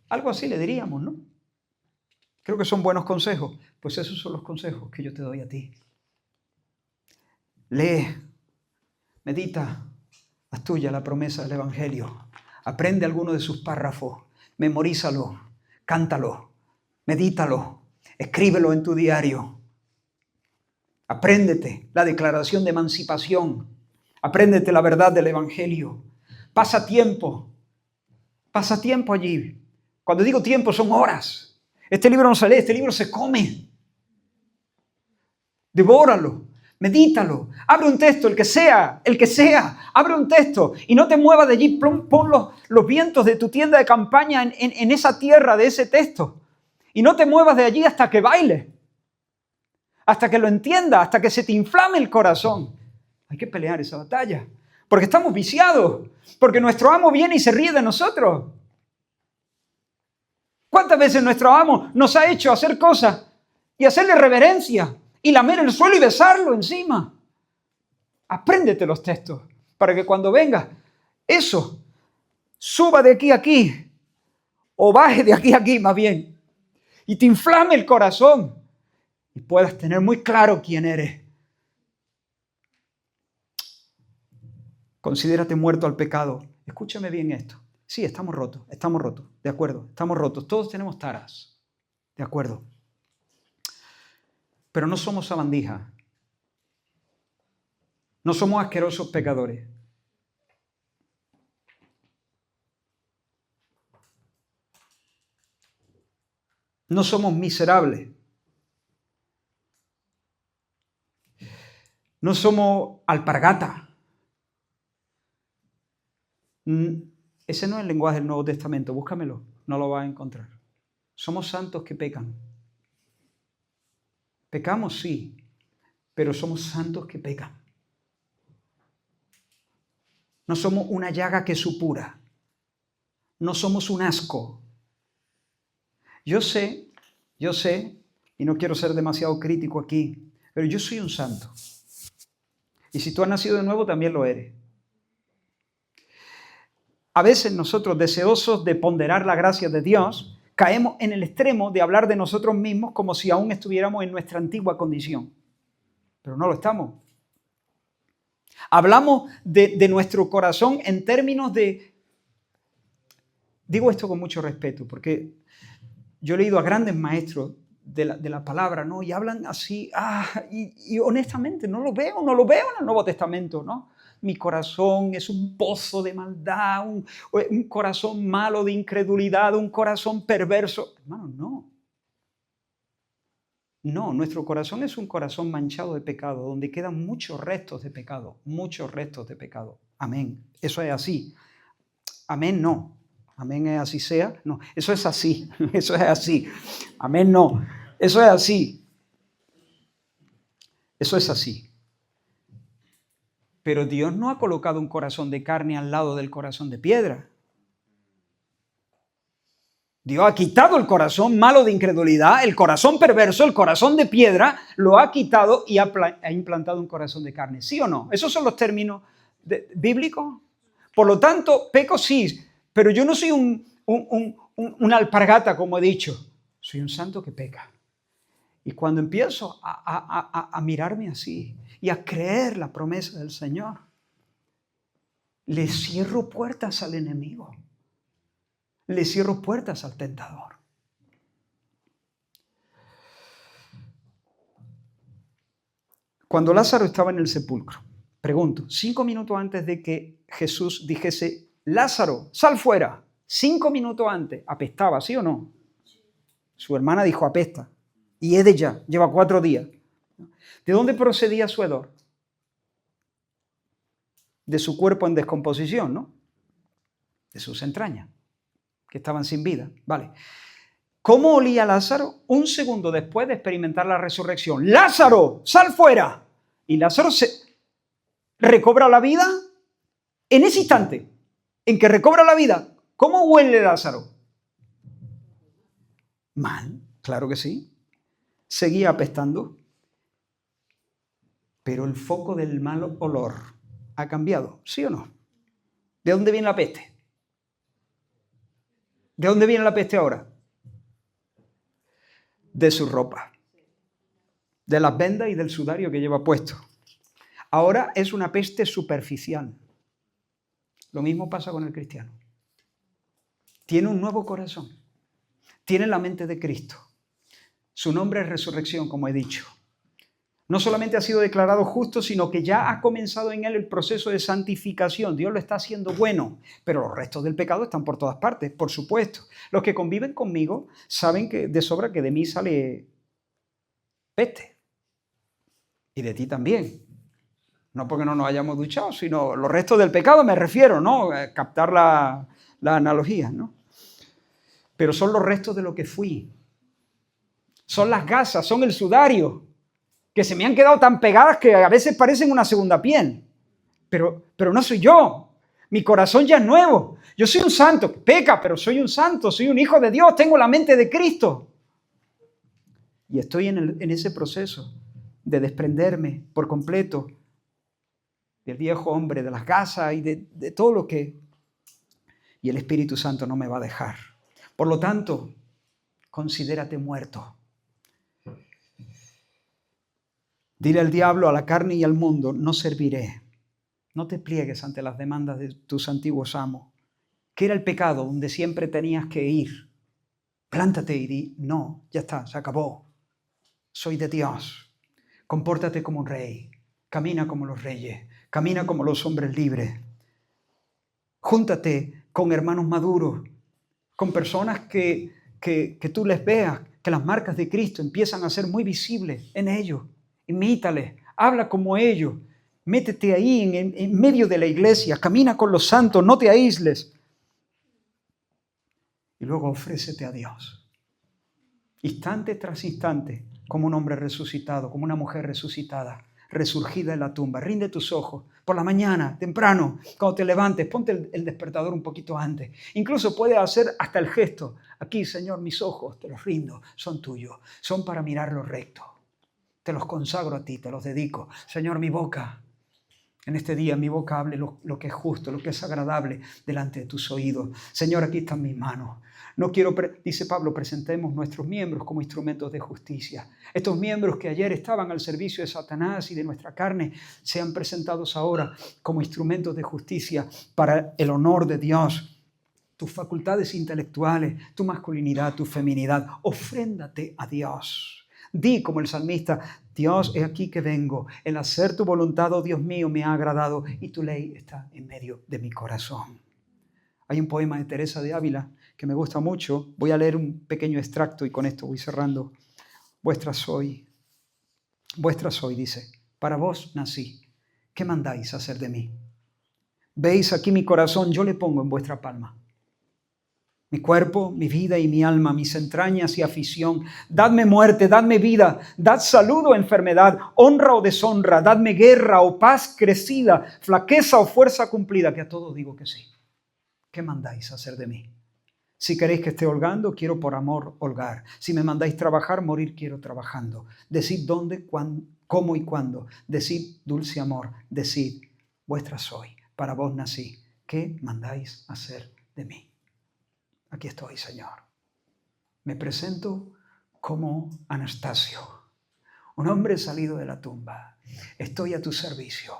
Algo así le diríamos, ¿no? Creo que son buenos consejos. Pues esos son los consejos que yo te doy a ti. Lee, medita, haz tuya la promesa del Evangelio. Aprende alguno de sus párrafos, memorízalo, cántalo, medítalo, escríbelo en tu diario. Apréndete la declaración de emancipación. Apréndete la verdad del Evangelio. Pasa tiempo allí. Cuando digo tiempo son horas. Este libro no se lee, este libro se come. Devóralo, medítalo. Abre un texto, el que sea. Abre un texto y no te muevas de allí. Pon los vientos de tu tienda de campaña en esa tierra de ese texto. Y no te muevas de allí hasta que bailes. Hasta que lo entiendas, hasta que se te inflame el corazón. Hay que pelear esa batalla. Porque estamos viciados. Porque nuestro amo viene y se ríe de nosotros. ¿Cuántas veces nuestro amo nos ha hecho hacer cosas y hacerle reverencia y lamer el suelo y besarlo encima? Apréndete los textos para que cuando venga eso suba de aquí a aquí o baje de aquí a aquí más bien y te inflame el corazón y puedas tener muy claro quién eres. Considérate muerto al pecado. Escúchame bien esto. Sí, estamos rotos, de acuerdo, estamos rotos. Todos tenemos taras, de acuerdo. Pero no somos sabandijas. No somos asquerosos pecadores. No somos miserables. No somos alpargatas. Ese no es el lenguaje del Nuevo Testamento, búscamelo, no lo vas a encontrar. Somos santos que pecan. Pecamos, sí, pero somos santos que pecan. No somos una llaga que supura. No somos un asco. Yo sé, y no quiero ser demasiado crítico aquí, pero yo soy un santo. Y si tú has nacido de nuevo, también lo eres. A veces nosotros, deseosos de ponderar la gracia de Dios, caemos en el extremo de hablar de nosotros mismos como si aún estuviéramos en nuestra antigua condición. Pero no lo estamos. Hablamos de nuestro corazón en términos de... Digo esto con mucho respeto, porque yo he leído a grandes maestros de la palabra, ¿no? Y hablan así, y honestamente no lo veo en el Nuevo Testamento, ¿no? Mi corazón es un pozo de maldad, un corazón malo de incredulidad, un corazón perverso. Hermano, no. No, nuestro corazón es un corazón manchado de pecado, donde quedan muchos restos de pecado, muchos restos de pecado. Amén. Eso es así. Amén, no. Amén es así sea. No, eso es así. Eso es así. Amén, no. Eso es así. Eso es así. Pero Dios no ha colocado un corazón de carne al lado del corazón de piedra. Dios ha quitado el corazón malo de incredulidad, el corazón perverso, el corazón de piedra, lo ha quitado y ha implantado un corazón de carne. ¿Sí o no? Esos son los términos bíblicos. Por lo tanto, peco sí, pero yo no soy una alpargata, como he dicho. Soy un santo que peca. Y cuando empiezo a mirarme así y a creer la promesa del Señor, le cierro puertas al enemigo. Le cierro puertas al tentador. Cuando Lázaro estaba en el sepulcro, pregunto, 5 minutos antes de que Jesús dijese, Lázaro, sal fuera, 5 minutos antes, apestaba, ¿sí o no? Su hermana dijo, apesta. Y es de ya, lleva 4 días. ¿De dónde procedía su hedor? De su cuerpo en descomposición, ¿no? De sus entrañas, que estaban sin vida. Vale. ¿Cómo olía Lázaro? 1 segundo después de experimentar la resurrección. ¡Lázaro, sal fuera! Y Lázaro se recobra la vida en ese instante en que recobra la vida. ¿Cómo huele Lázaro? Mal, claro que sí. seguía apestando, pero el foco del mal olor ha cambiado, ¿sí o no? ¿De dónde viene la peste? ¿De dónde viene la peste ahora? De su ropa, de las vendas y del sudario que lleva puesto. Ahora es una peste superficial. Lo mismo pasa con el cristiano. Tiene un nuevo corazón, tiene la mente de Cristo. Su nombre es resurrección, como he dicho. No solamente ha sido declarado justo, sino que ya ha comenzado en él el proceso de santificación. Dios lo está haciendo bueno, pero los restos del pecado están por todas partes, por supuesto. Los que conviven conmigo saben que de sobra que de mí sale peste. Y de ti también. No porque no nos hayamos duchado, sino los restos del pecado me refiero, ¿no? Captar la analogía, ¿no? Pero son los restos de lo que fui. Son las gasas, son el sudario, que se me han quedado tan pegadas que a veces parecen una segunda piel. Pero no soy yo. Mi corazón ya es nuevo. Yo soy un santo, peca, pero soy un santo, soy un hijo de Dios, tengo la mente de Cristo. Y estoy en ese proceso de desprenderme por completo del viejo hombre, de las gasas y de todo lo que... Y el Espíritu Santo no me va a dejar. Por lo tanto, considérate muerto. Dile al diablo, a la carne y al mundo, no serviré. No te pliegues ante las demandas de tus antiguos amos. ¿Qué era el pecado donde siempre tenías que ir? Plántate y di, no, ya está, se acabó. Soy de Dios. Compórtate como un rey. Camina como los reyes. Camina como los hombres libres. Júntate con hermanos maduros, con personas que tú les veas, que las marcas de Cristo empiezan a ser muy visibles en ellos. Imítales, habla como ellos, métete ahí en medio de la iglesia, camina con los santos, no te aísles. Y luego ofrécete a Dios. Instante tras instante, como un hombre resucitado, como una mujer resucitada, resurgida en la tumba. Rinde tus ojos por la mañana, temprano, cuando te levantes, ponte el despertador un poquito antes. Incluso puedes hacer hasta el gesto. Aquí, Señor, mis ojos, te los rindo, son tuyos, son para mirar lo recto. Te los consagro a ti, te los dedico. Señor, mi boca, en este día mi boca hable lo que es justo, lo que es agradable delante de tus oídos. Señor, aquí están mis manos. No quiero, dice Pablo, presentemos nuestros miembros como instrumentos de justicia. Estos miembros que ayer estaban al servicio de Satanás y de nuestra carne, sean presentados ahora como instrumentos de justicia para el honor de Dios. Tus facultades intelectuales, tu masculinidad, tu feminidad, ofréndate a Dios. Di como el salmista, Dios, he aquí que vengo, el hacer tu voluntad, oh Dios mío, me ha agradado y tu ley está en medio de mi corazón. Hay un poema de Teresa de Ávila que me gusta mucho, voy a leer un pequeño extracto y con esto voy cerrando. Vuestra soy, dice, para vos nací, ¿qué mandáis hacer de mí? Veis aquí mi corazón, yo le pongo en vuestra palma. Mi cuerpo, mi vida y mi alma, mis entrañas y afición. Dadme muerte, dadme vida, dad salud o enfermedad, honra o deshonra, dadme guerra o paz crecida, flaqueza o fuerza cumplida, que a todo digo que sí. ¿Qué mandáis hacer de mí? Si queréis que esté holgando, quiero por amor holgar. Si me mandáis trabajar, morir quiero trabajando. Decid dónde, cómo y cuándo. Decid dulce amor, decid vuestra soy, para vos nací. ¿Qué mandáis hacer de mí? Aquí estoy, Señor. Me presento como Anastasio, un hombre salido de la tumba. Estoy a tu servicio.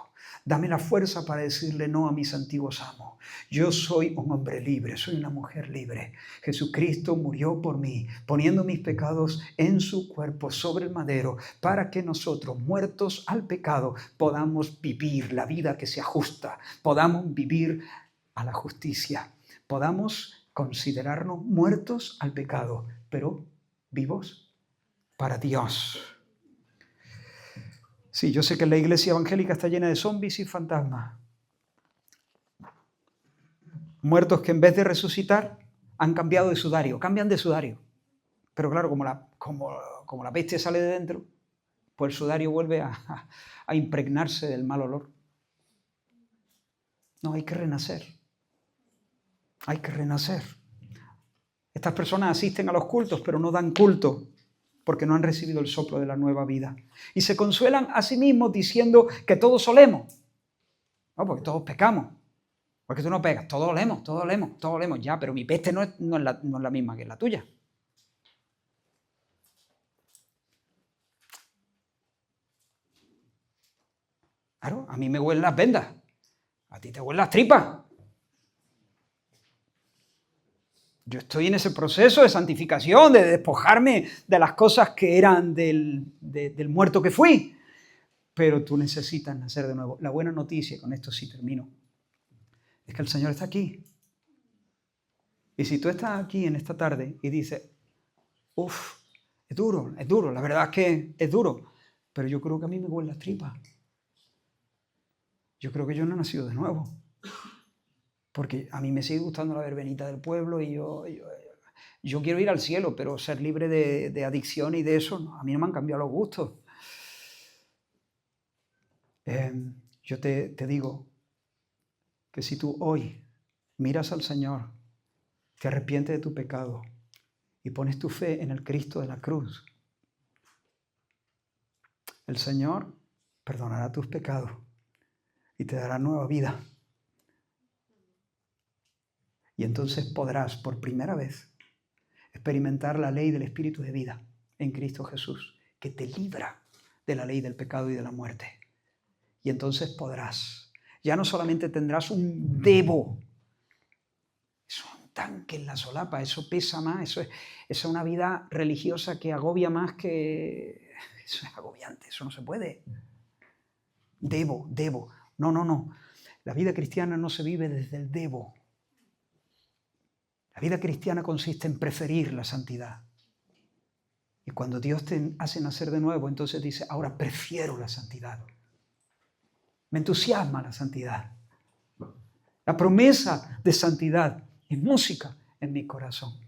Dame la fuerza para decirle no a mis antiguos amos. Yo soy un hombre libre, soy una mujer libre. Jesucristo murió por mí, poniendo mis pecados en su cuerpo sobre el madero, para que nosotros, muertos al pecado, podamos vivir la vida que se ajusta, podamos vivir a la justicia, podamos considerarnos muertos al pecado, pero vivos para Dios. Sí, yo sé que la iglesia evangélica está llena de zombies y fantasmas. Muertos que en vez de resucitar han cambiado de sudario, cambian de sudario. Pero claro, como la peste sale de dentro, pues el sudario vuelve a impregnarse del mal olor. No, hay que renacer. Hay que renacer. Estas personas asisten a los cultos, pero no dan culto. porque no han recibido el soplo de la nueva vida. Y se consuelan a sí mismos diciendo que todos solemos. No, porque todos pecamos. Porque tú no pegas, todos olemos, todos olemos, todos olemos. Ya, pero mi peste no es la misma que la tuya. Claro, a mí me huelen las vendas, a ti te huelen las tripas. Yo estoy en ese proceso de santificación, de despojarme de las cosas que eran del muerto que fui. Pero tú necesitas nacer de nuevo. La buena noticia, con esto sí termino, es que el Señor está aquí. Y si tú estás aquí en esta tarde y dices, uff, es duro, la verdad es que es duro, pero yo creo que a mí me huelen las tripas. Yo creo que yo no he nacido de nuevo. Porque a mí me sigue gustando la verbenita del pueblo y yo quiero ir al cielo, pero ser libre de adicción y de eso, no, a mí no me han cambiado los gustos. Yo te digo que si tú hoy miras al Señor, te arrepientes de tu pecado y pones tu fe en el Cristo de la cruz, el Señor perdonará tus pecados y te dará nueva vida. Y entonces podrás por primera vez experimentar la ley del Espíritu de vida en Cristo Jesús, que te libra de la ley del pecado y de la muerte. Y entonces podrás, ya no solamente tendrás un debo, es un tanque en la solapa, eso pesa más, eso es una vida religiosa que agobia más que... Eso es agobiante, eso no se puede. Debo. No. La vida cristiana no se vive desde el debo. La vida cristiana consiste en preferir la santidad. Y cuando Dios te hace nacer de nuevo, entonces dice, ahora prefiero la santidad. Me entusiasma la santidad. La promesa de santidad es música en mi corazón.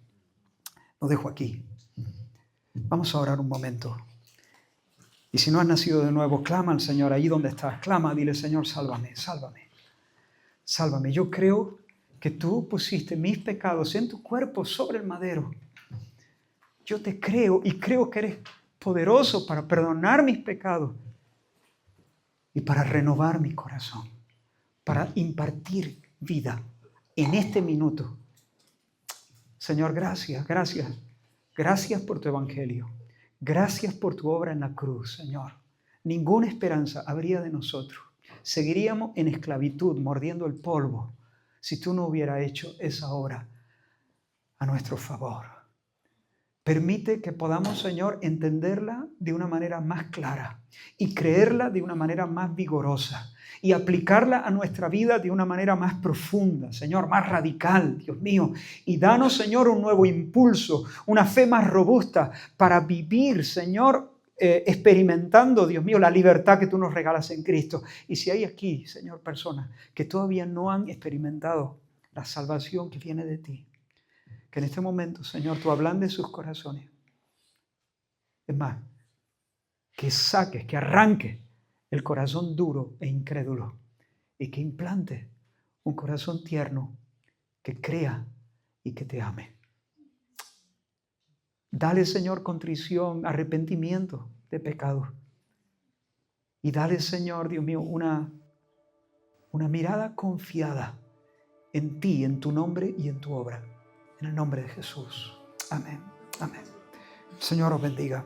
Lo dejo aquí. Vamos a orar un momento. Y si no has nacido de nuevo, clama al Señor ahí donde estás. Clama, dile, Señor, sálvame. Sálvame. Yo creo que tú pusiste mis pecados en tu cuerpo sobre el madero. Yo te creo y creo que eres poderoso para perdonar mis pecados y para renovar mi corazón, para impartir vida en este minuto. Señor, gracias por tu evangelio. Gracias por tu obra en la cruz, Señor. Ninguna esperanza habría de nosotros. Seguiríamos en esclavitud, mordiendo el polvo, si tú no hubieras hecho esa obra a nuestro favor. Permite que podamos, Señor, entenderla de una manera más clara y creerla de una manera más vigorosa y aplicarla a nuestra vida de una manera más profunda, Señor, más radical, Dios mío. Y danos, Señor, un nuevo impulso, una fe más robusta para vivir, Señor, experimentando, Dios mío, la libertad que tú nos regalas en Cristo. Y si hay aquí, Señor, personas que todavía no han experimentado la salvación que viene de ti, que en este momento, Señor, tú ablandes sus corazones. Es más, que saques, que arranques el corazón duro e incrédulo y que implantes un corazón tierno que crea y que te ame. Dale, Señor, contrición, arrepentimiento de pecados. Y dale, Señor, Dios mío, una mirada confiada en ti, en tu nombre y en tu obra. En el nombre de Jesús. Amén. Amén. Señor os bendiga.